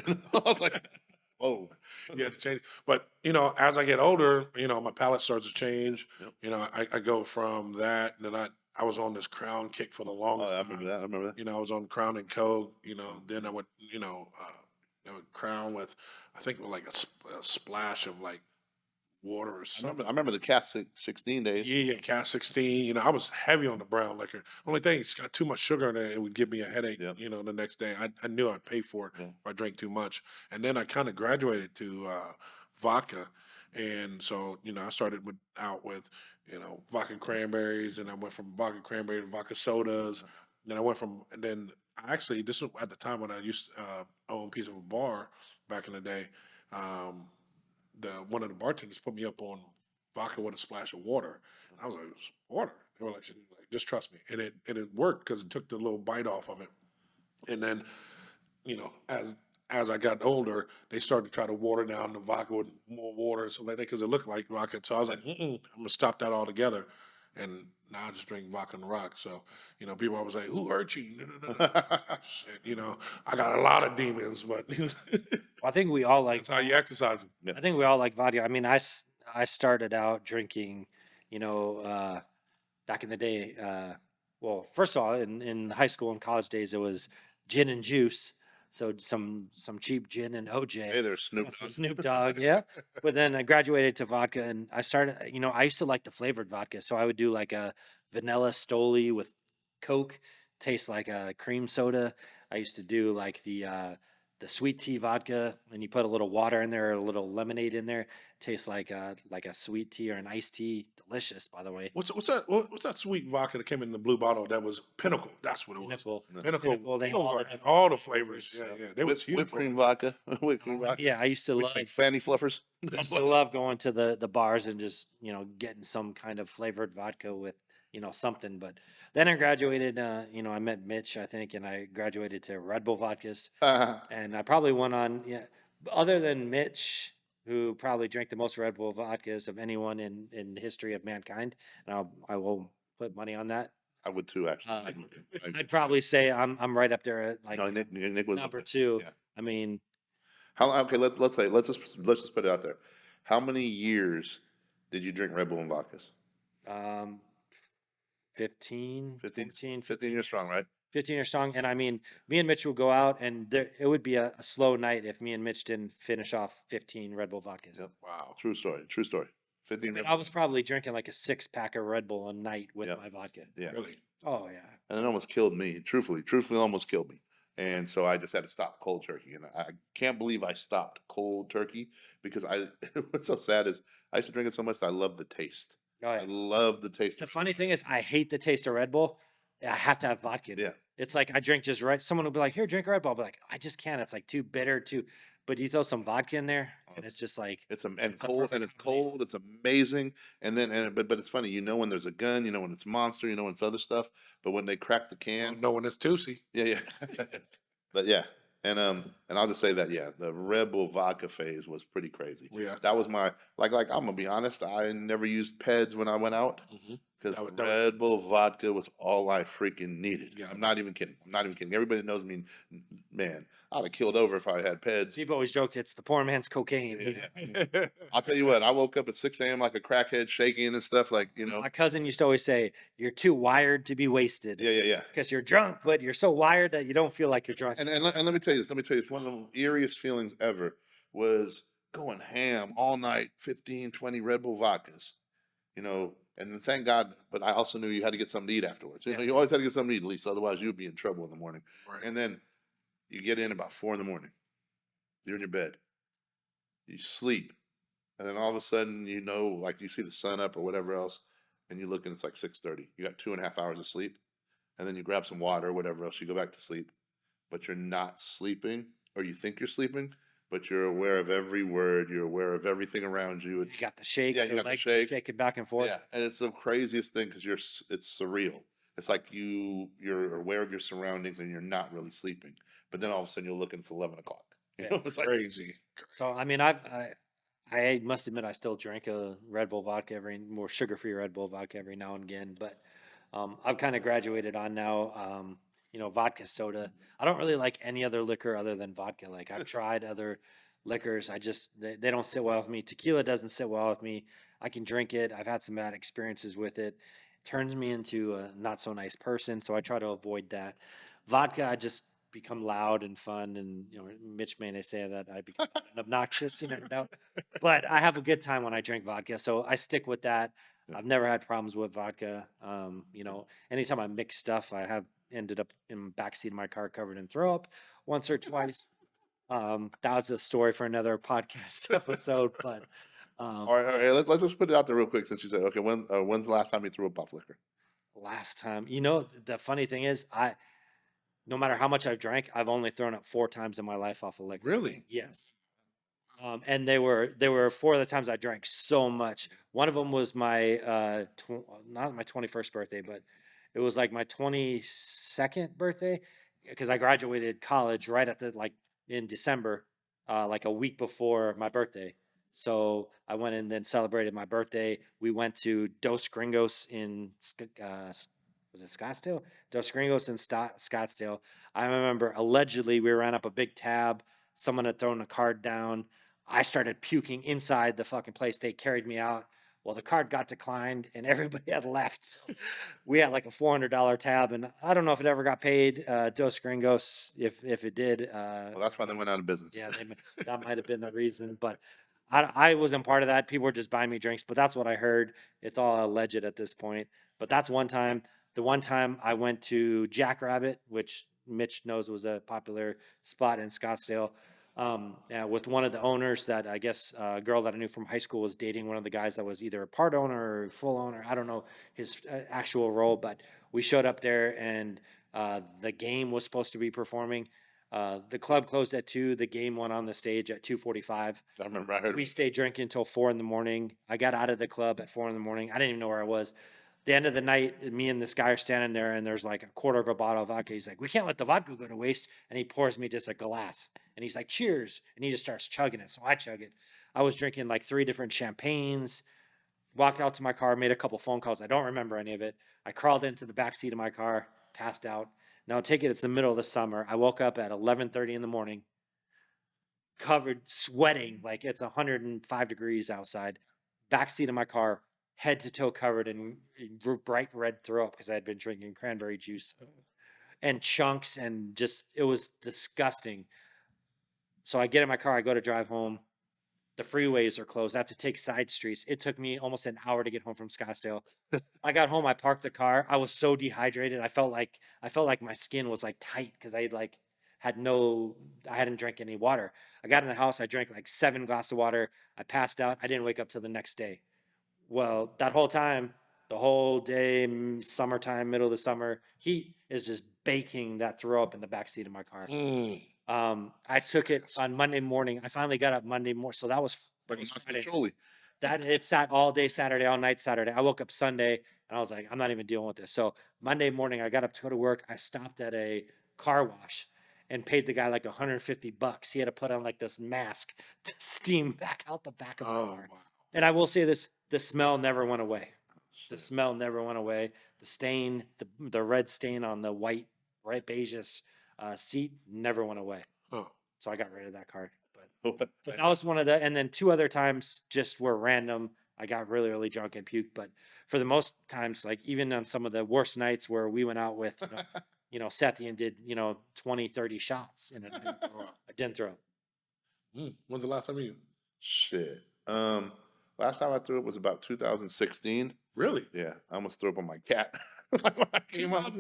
I was like, oh, Yeah, it's changed. But as I get older, my palate starts to change. Yep. I go from that, and then I was on this Crown kick for the longest I time. remember that. I remember that. I was on Crown and Coke. Then I went, I would Crown with, I think like a splash of like water or something. I remember the Cast 16 days. Yeah, Cast 16. I was heavy on the brown liquor. Only thing, it's got too much sugar in it. It would give me a headache. Yep. The next day. I knew I'd pay for it Yeah. if I drank too much. And then I kind of graduated to vodka, and so I started out with vodka cranberries, and I went from vodka cranberry to vodka sodas. Then I went from, and then this was at the time when I used to own a piece of a bar back in the day. One of the bartenders put me up on vodka with a splash of water. And I was like, "It's water." They were like, "Just trust me," and it worked because it took the little bite off of it. And then, as I got older, they started to try to water down the vodka with more water and stuff like that because it looked like vodka. So I was like, I'm gonna stop that altogether. and now I just drink vodka on the rocks. So, people always say, "Who hurt you?" Shit, I got a lot of demons, but I think we all like. that's how you exercise them. I think we all like vodka. I mean, I started out drinking, back in the day. Well, first of all, in high school and college days, it was gin and juice. So some cheap gin and OJ. Hey there, Snoop That's a Dogg. Snoop Dogg, yeah. But then I graduated to vodka, and I started. I used to like the flavored vodka, so I would do like a vanilla Stoli with Coke, tastes like a cream soda. I used to do like the sweet tea vodka, and you put a little water in there, or a little lemonade in there. Tastes like a sweet tea or an iced tea. Delicious, by the way. What's that sweet vodka that came in the blue bottle? That was Pinnacle. That's what it was. Pinnacle. Pinnacle. They They all had the all the flavors. Yeah, flavors. yeah. They was huge. Whipped cream vodka. Whipped cream vodka. Yeah, I used to We love. speak fanny fluffers. I used to love going to the bars and just getting some kind of flavored vodka with something. But then I graduated. I met Mitch, I think, and I graduated to Red Bull vodkas. And I probably went on. Yeah, other than Mitch, who probably drank the most Red Bull vodkas of anyone in the history of mankind, and I will put money on that. I would too, actually. I'd probably say I'm right up there at like No, Nick was up number there. 2. Yeah. I mean, Okay, let's just put it out there. How many years did you drink Red Bull and vodkas? um, 15, 15 years strong, right? 15 years strong. And I mean, me and Mitch would go out, and it would be a slow night if me and Mitch didn't finish off 15 Red Bull vodkas. Yep. Wow. True story. 15 Red I was probably drinking like a 6-pack of Red Bull a night with Yep. my vodka. Yeah. Really? Oh yeah. And it almost killed me. Truthfully, almost killed me. And so I just had to stop cold turkey. And I can't believe I stopped cold turkey because what's so sad is I used to drink it so much that I love the taste. Oh I yeah. love the taste. The funny thing is, I hate the taste of Red Bull. I have to have vodka. Yeah. It's like I drink just right. Someone will be like, "Here, drink a Red Bull." I'll be like, "I just can't. It's like too bitter, too." But you throw some vodka in there, and it's just like It's a It's a cold perfect and it's combination. cold. It's amazing. But it's funny. When there's a gun. When it's Monster. When it's other stuff. But when they crack the can, No one is Tootsie. yeah. But yeah, and I'll just say that the Red Bull vodka phase was pretty crazy. Yeah. That was my like I'm gonna be honest. I never used Peds when I went out because That would- Red Bull vodka was all I freaking needed. Yeah. I'm not even kidding. Everybody knows me. Man, I'd have killed over if I had Peds. people always joked it's the poor man's cocaine. I'll tell you what. I woke up at 6 a.m. like a crackhead, shaking and stuff. My cousin used to always say, "You're too wired to be wasted." Yeah. Because you're drunk, but you're so wired that you don't feel like you're drunk. And let me tell you this. One of the eeriest feelings ever was going ham all night, 15, 20 Red Bull vodkas. And then thank God, but I also knew you had to get something to eat afterwards. You always had to get something to eat at least, otherwise you'd be in trouble in the morning. Right. And then you get in about 4 a.m. You're in your bed. You sleep. And then all of a sudden, like you see the sun up or whatever else, and you look and it's like 6:30. You got 2.5 hours of sleep. And then you grab some water or whatever else, you go back to sleep. But you're not sleeping, or you think you're sleeping, but you're aware of every word. You're aware of everything around you. You got the shake, Yeah, you got the like shake. shaking back and forth. Yeah, and it's the craziest thing because it's surreal. It's like you're aware of your surroundings and you're not really sleeping. But then all of a sudden you'll look and it's 11 o'clock. It's like Crazy. So I mean, I must admit I still drink a Red Bull vodka more sugar-free Red Bull vodka every now and again, but I've kind of graduated on now. Vodka soda. I don't really like any other liquor other than vodka. Like I've tried other liquors. They don't sit well with me. Tequila doesn't sit well with me. I can drink it. I've had some bad experiences with it. Turns me into a not so nice person, so I try to avoid that. Vodka, I just become loud and fun, and Mitch may say that I become obnoxious. You never know, but I have a good time when I drink vodka, so I stick with that. I've never had problems with vodka. Anytime I mix stuff, I have ended up in the backseat of my car covered in throw up once or twice. That was a story for another podcast episode, but. all right. Let's just put it out there real quick since you said, okay, when's the last time you threw up off liquor? Last time, the funny thing is, no matter how much I've drank, I've only thrown up 4 times in my life off of liquor. Really? Yes. And they were 4 of the times I drank so much. One of them was my not my 21st birthday, but it was like my 22nd birthday because I graduated college right at in December, like a week before my birthday. So I went and then celebrated my birthday. We went to Dos Gringos in was it Scottsdale? Dos Gringos in Scottsdale. I remember allegedly we ran up a big tab. Someone had thrown a card down. I started puking inside the fucking place. They carried me out. Well, the card got declined and everybody had left. So we had like a $400 tab, and I don't know if it ever got paid. Dos Gringos, if it did, Well, that's why they went out of business. yeah, that might have been the reason. But I wasn't part of that. People were just buying me drinks, but that's what I heard. It's all alleged at this point. But that's one time. The one time I went to Jackrabbit, which Mitch knows was a popular spot in Scottsdale, yeah, with one of the owners that I guess a girl that I knew from high school was dating one of the guys that was either a part owner or full owner. I don't know his actual role, but we showed up there and the game was supposed to be performing. The club closed at 2. The game went on the stage at 2:45. I remember I heard. We stayed drinking until 4 in the morning. I got out of the club at 4 in the morning. I didn't even know where I was. The end of the night, me and this guy are standing there, and there's like a quarter of a bottle of vodka. He's like, "We can't let the vodka go to waste." And he pours me just a glass, and he's like, "Cheers!" And he just starts chugging it. So I chug it. I was drinking like 3 different champagnes. Walked out to my car, made a couple phone calls. I don't remember any of it. I crawled into the back seat of my car, passed out. Now take it, it's the middle of the summer. I woke up at 11:30 in the morning, covered, sweating like it's 105 degrees outside. Back seat of my car, head to toe covered in bright red throw up because I had been drinking cranberry juice and chunks, and just it was disgusting. So I get in my car, I go to drive home. The freeways are closed. I have to take side streets. It took me almost an hour to get home from Scottsdale. I got home, I parked the car. I was so dehydrated. I felt like my skin was like tight because I hadn't drank any water. I got in the house, I drank like 7 glasses of water. I passed out. I didn't wake up till the next day. Well, that whole time, the whole day, summertime, middle of the summer, heat is just baking that throw up in the back seat of my car. I took it on Monday morning. I finally got up Monday morning, so that was Like Friday. Choli. That it sat all day Saturday, all night Saturday. I woke up Sunday and I was like, I'm not even dealing with this. So Monday morning, I got up to go to work. I stopped at a car wash and paid the guy like $150. He had to put on like this mask to steam back out the back of my car. Wow. And I will say this: the smell never went away. The smell never went away. The stain, the red stain on the white, bright beige seat never went away. Oh. So I got rid of that card. But that was one of the, and then 2 other times just were random. I got really, really drunk and puked. But for the most times, like even on some of the worst nights where we went out with, Sethi and did, 20, 30 shots and I didn't throw up. When's the last time you? Shit. Last time I threw up was about 2016. Really? Yeah, I almost threw up on my cat. When I came out.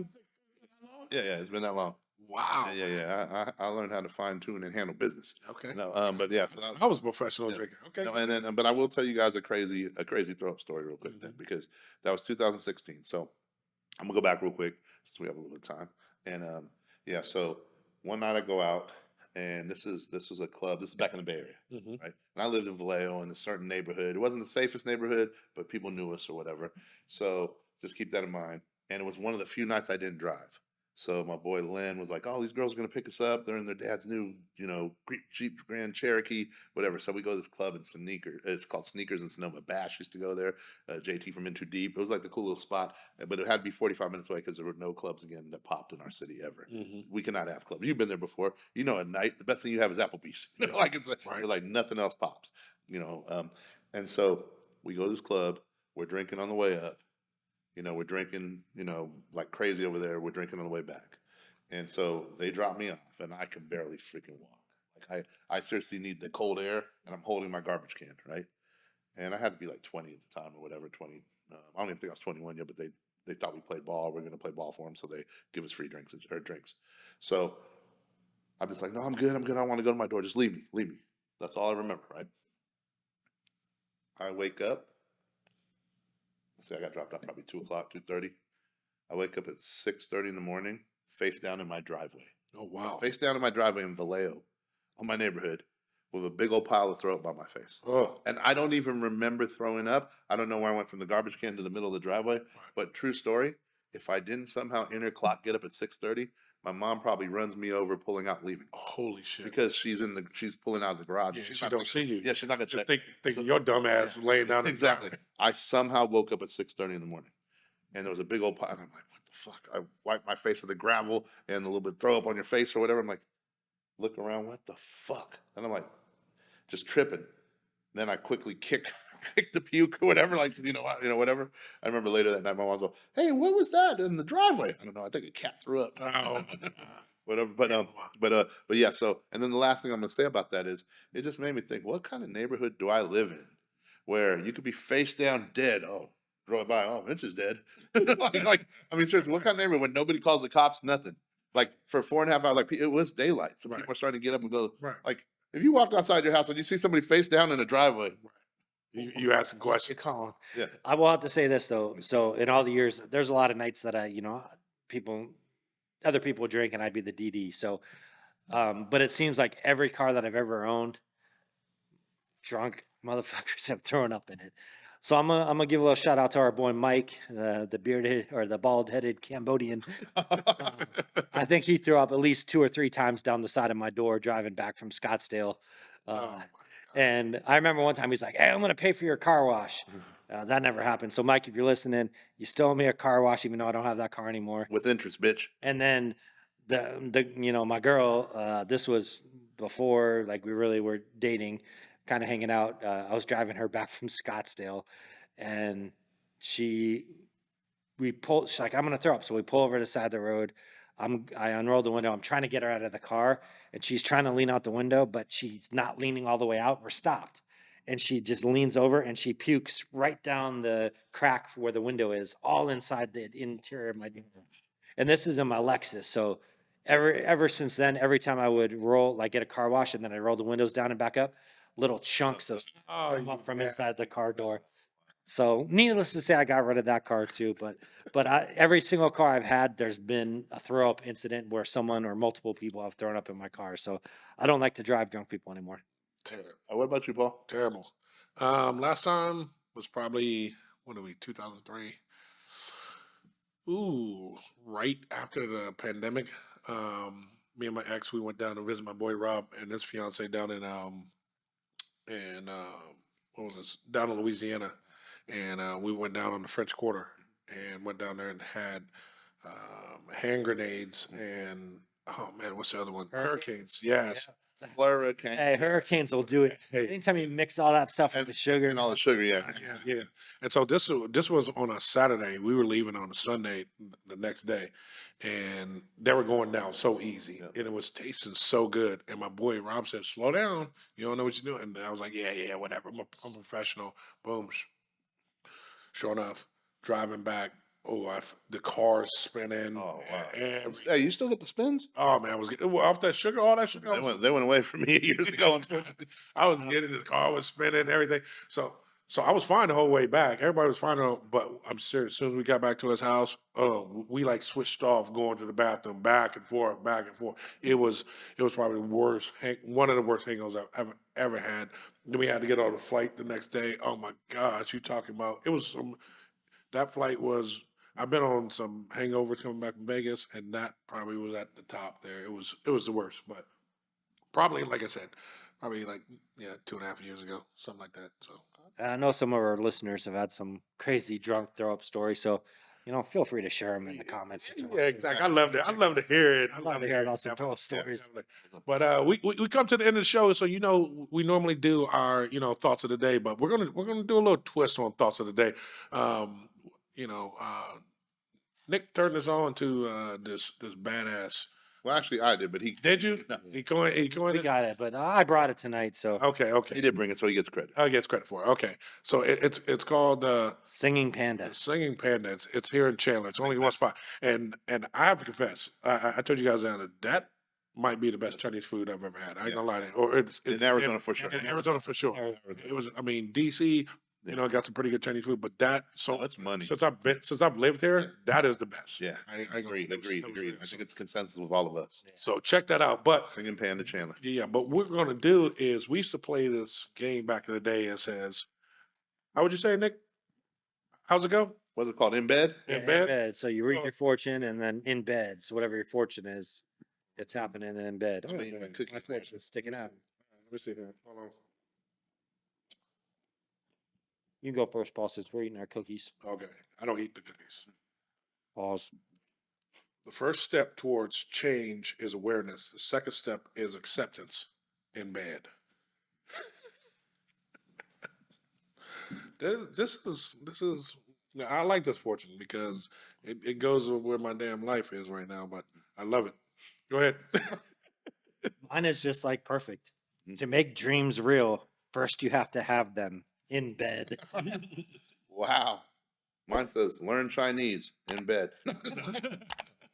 Yeah, it's been that long. Wow. Yeah. I learned how to fine tune and handle business. Okay. No, but yeah. So I was a professional yeah. drinker. Okay. No, and then, but I will tell you guys a crazy throw up story real quick then, because that was 2016. So I'm gonna go back real quick since we have a little bit of time. And yeah, so one night I go out, and this was a club. This is back in the Bay Area, right? And I lived in Vallejo in a certain neighborhood. It wasn't the safest neighborhood, but people knew us or whatever. So just keep that in mind. And it was one of the few nights I didn't drive. So my boy Len was like, "Oh, these girls are gonna pick us up. They're in their dad's new, Jeep Grand Cherokee, whatever." So we go to this club in Sneaker. It's called Sneakers in Sonoma. Bash used to go there. JT from In Too Deep. It was like the cool little spot, but it had to be 45 minutes away because there were no clubs again that popped in our city ever. We cannot have clubs. You've been there before. At night the best thing you have is Applebee's. Like it's Right. like nothing else pops. And so we go to this club. We're drinking on the way up. We're drinking, like crazy over there. We're drinking on the way back. And so they drop me off, and I can barely freaking walk. Like I seriously need the cold air, and I'm holding my garbage can, right? And I had to be like 20 at the time or whatever, 20. I don't even think I was 21 yet, but they thought we played ball. We're going to play ball for them, so they give us free drinks. So I'm just like, "No, I'm good. I don't want to go to my door. Just leave me. That's all I remember, right? I wake up. Let's say I got dropped off probably 2 o'clock, 2:30. I wake up at 6:30 in the morning, face down in my driveway. Oh wow. Face down in my driveway in Vallejo, on my neighborhood, with a big old pile of throw up by my face. Oh. And I don't even remember throwing up. I don't know where I went from the garbage can to the middle of the driveway. But true story, if I didn't somehow inner clock get up at 6:30, my mom probably runs me over pulling out leaving Holy shit. because she's pulling out of the garage. Yeah, She's she not don't thinking- see you. Yeah, she's not gonna check. Thinking your dumb ass laying down in the Exactly. driveway. I somehow woke up at 6:30 in the morning, and there was a big old pile. And I'm like, what the fuck? I wiped my face with the gravel and a little bit throw up on your face or whatever. I'm like, look around, what the fuck? And I'm like, just tripping. Then I quickly kick the puke or whatever, like whatever. I remember later that night, my mom's like, "Hey, what was that in the driveway?" I don't know. I think a cat threw up. Oh. Whatever. But yeah. So, and then the last thing I'm gonna say about that is, it just made me think, what kind of neighborhood do I live in, where you could be face down dead? Oh, drove by. Oh, Mitch is dead. I mean, seriously, what kind of neighborhood when nobody calls the cops? Nothing. Like for 4.5 hours, like it was daylight, so Right. people are starting to get up and go. Right. Like if you walked outside your house and you see somebody face down in a driveway, You asking You're questions. calling. Yeah. I will have to say this though. So in all the years, there's a lot of nights that other people drink, and I'd be the DD. So, but it seems like every car that I've ever owned, drunk motherfuckers have thrown up in it. So I'm gonna give a little shout out to our boy Mike, the bearded or the bald headed Cambodian. I think he threw up at least 2 or 3 times down the side of my door driving back from Scottsdale. Oh, my And I remember one time he's like, "Hey, I'm gonna pay for your car wash." That never happened. So Mike, if you're listening, you still owe me a car wash, even though I don't have that car anymore. with interest, bitch. And then my girl, this was before like we really were dating, kind of hanging out. I was driving her back from Scottsdale, and she's like, "I'm gonna throw up." So we pull over to the side of the road. I unroll the window. I'm trying to get her out of the car, and she's trying to lean out the window, but she's not leaning all the way out. We're stopped, and she just leans over and she pukes right down the crack where the window is, all inside the interior of my window. And this is in my Lexus. So ever since then, every time I would get a car wash, and then I roll the windows down and back up, little chunks of come up from inside the car door. So needless to say, I got rid of that car too. But every single car I've had, there's been a throw up incident where someone or multiple people have thrown up in my car. So I don't like to drive drunk people anymore. Terrible. What about you, Paul? Terrible. Last time was probably 2003. Ooh, right after the pandemic. Me and my ex, we went down to visit my boy Rob and his fiance down in what was this? Down in Louisiana, and we went down on the French Quarter and went down there and had hand grenades and oh man, what's the other one? Hurricanes. Yes. Hurricane. Hey, hurricanes will do it. Anytime you mix all that stuff with the sugar and all the sugar, yeah. Yeah. And so this was on a Saturday. We were leaving on a Sunday the next day, and they were going down so easy, and it was tasting so good. And my boy Rob said, "Slow down. You don't know what you're doing." And I was like, "Yeah, whatever. I'm a professional." Boom. Sure enough, driving back. Oh, the car's spinning. Oh, wow. Hey, you still get the spins? Oh man, I was getting off that sugar, all that sugar. They went away from me years ago. Unfortunately. I was getting the car was spinning and everything. So I was fine the whole way back. Everybody was fine, but I'm serious. As soon as we got back to his house, we like switched off going to the bathroom back and forth, back and forth. It was probably the worst, one of the worst hangovers I've ever had. Then we had to get on the flight the next day. Oh my gosh, you talking about? It was that flight was. I've been on some hangovers coming back from Vegas, and that probably was at the top there. It was the worst, but probably, like I said, probably 2.5 years ago, something like that. So I know some of our listeners have had some crazy drunk throw up stories, so feel free to share them in the comments. yeah, exactly. I love to hear it. I love to hear about some throw up stories. But we come to the end of the show, so we normally do our thoughts of the day, but we're gonna do a little twist on thoughts of the day. Nick turned this on to this badass. Well, actually, I did, but he Did you? No. He coined We it? got it, but I brought it tonight, so Okay. he did bring it, so he gets credit. I gets credit for it. Okay, so it's called Singing Panda. Singing Panda. It's here in Chandler. It's only one spot, and I have to confess, I told you guys that might be the best Chinese food I've ever had. I ain't gonna lie to you. Or it's In Arizona for sure. In Arizona for sure. It was. I mean, DC. Got some pretty good Chinese food, but that's money. Since I've lived here, that is the best. Yeah, I agreed. agree. I think it's consensus with all of us. So check that out. But Singing Panda Chandler. yeah, but what we're gonna do is we used to play this game back in the day. It says, "How would you say, Nick? How's it go?" What's it called? In bed? In In bed? bed. So you read Oh. your fortune and then in bed. So whatever your fortune is, it's happening in bed. Oh, mean, my cookies, my fortune's sticking out. Let me see here. Hold on. You can go first, Paul, since we're eating our cookies. Okay. I don't eat the cookies. Pause. The first step towards change is awareness. The second step is acceptance in bed. This is. I like this fortune because it goes with where my damn life is right now. But I love it. Go ahead. Mine is just like perfect. To make dreams real, first you have to have them in bed. Wow. Mine says learn Chinese in bed.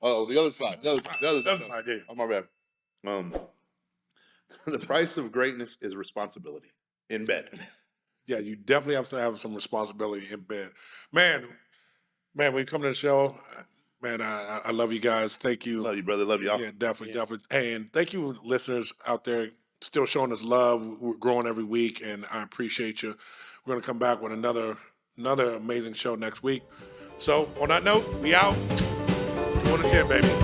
Oh, the other side. The other side, yeah. Oh, my bad. The price of greatness is responsibility in bed. Yeah, you definitely have to have some responsibility in bed. Man, when you come to the show, man, I love you guys. Thank you. Love you, brother. Love y'all. Yeah, definitely. And thank you, listeners out there, still showing us love. We're growing every week, and I appreciate you. We're going to come back with another amazing show next week. So, on that note, we out. 2 on the 10, baby.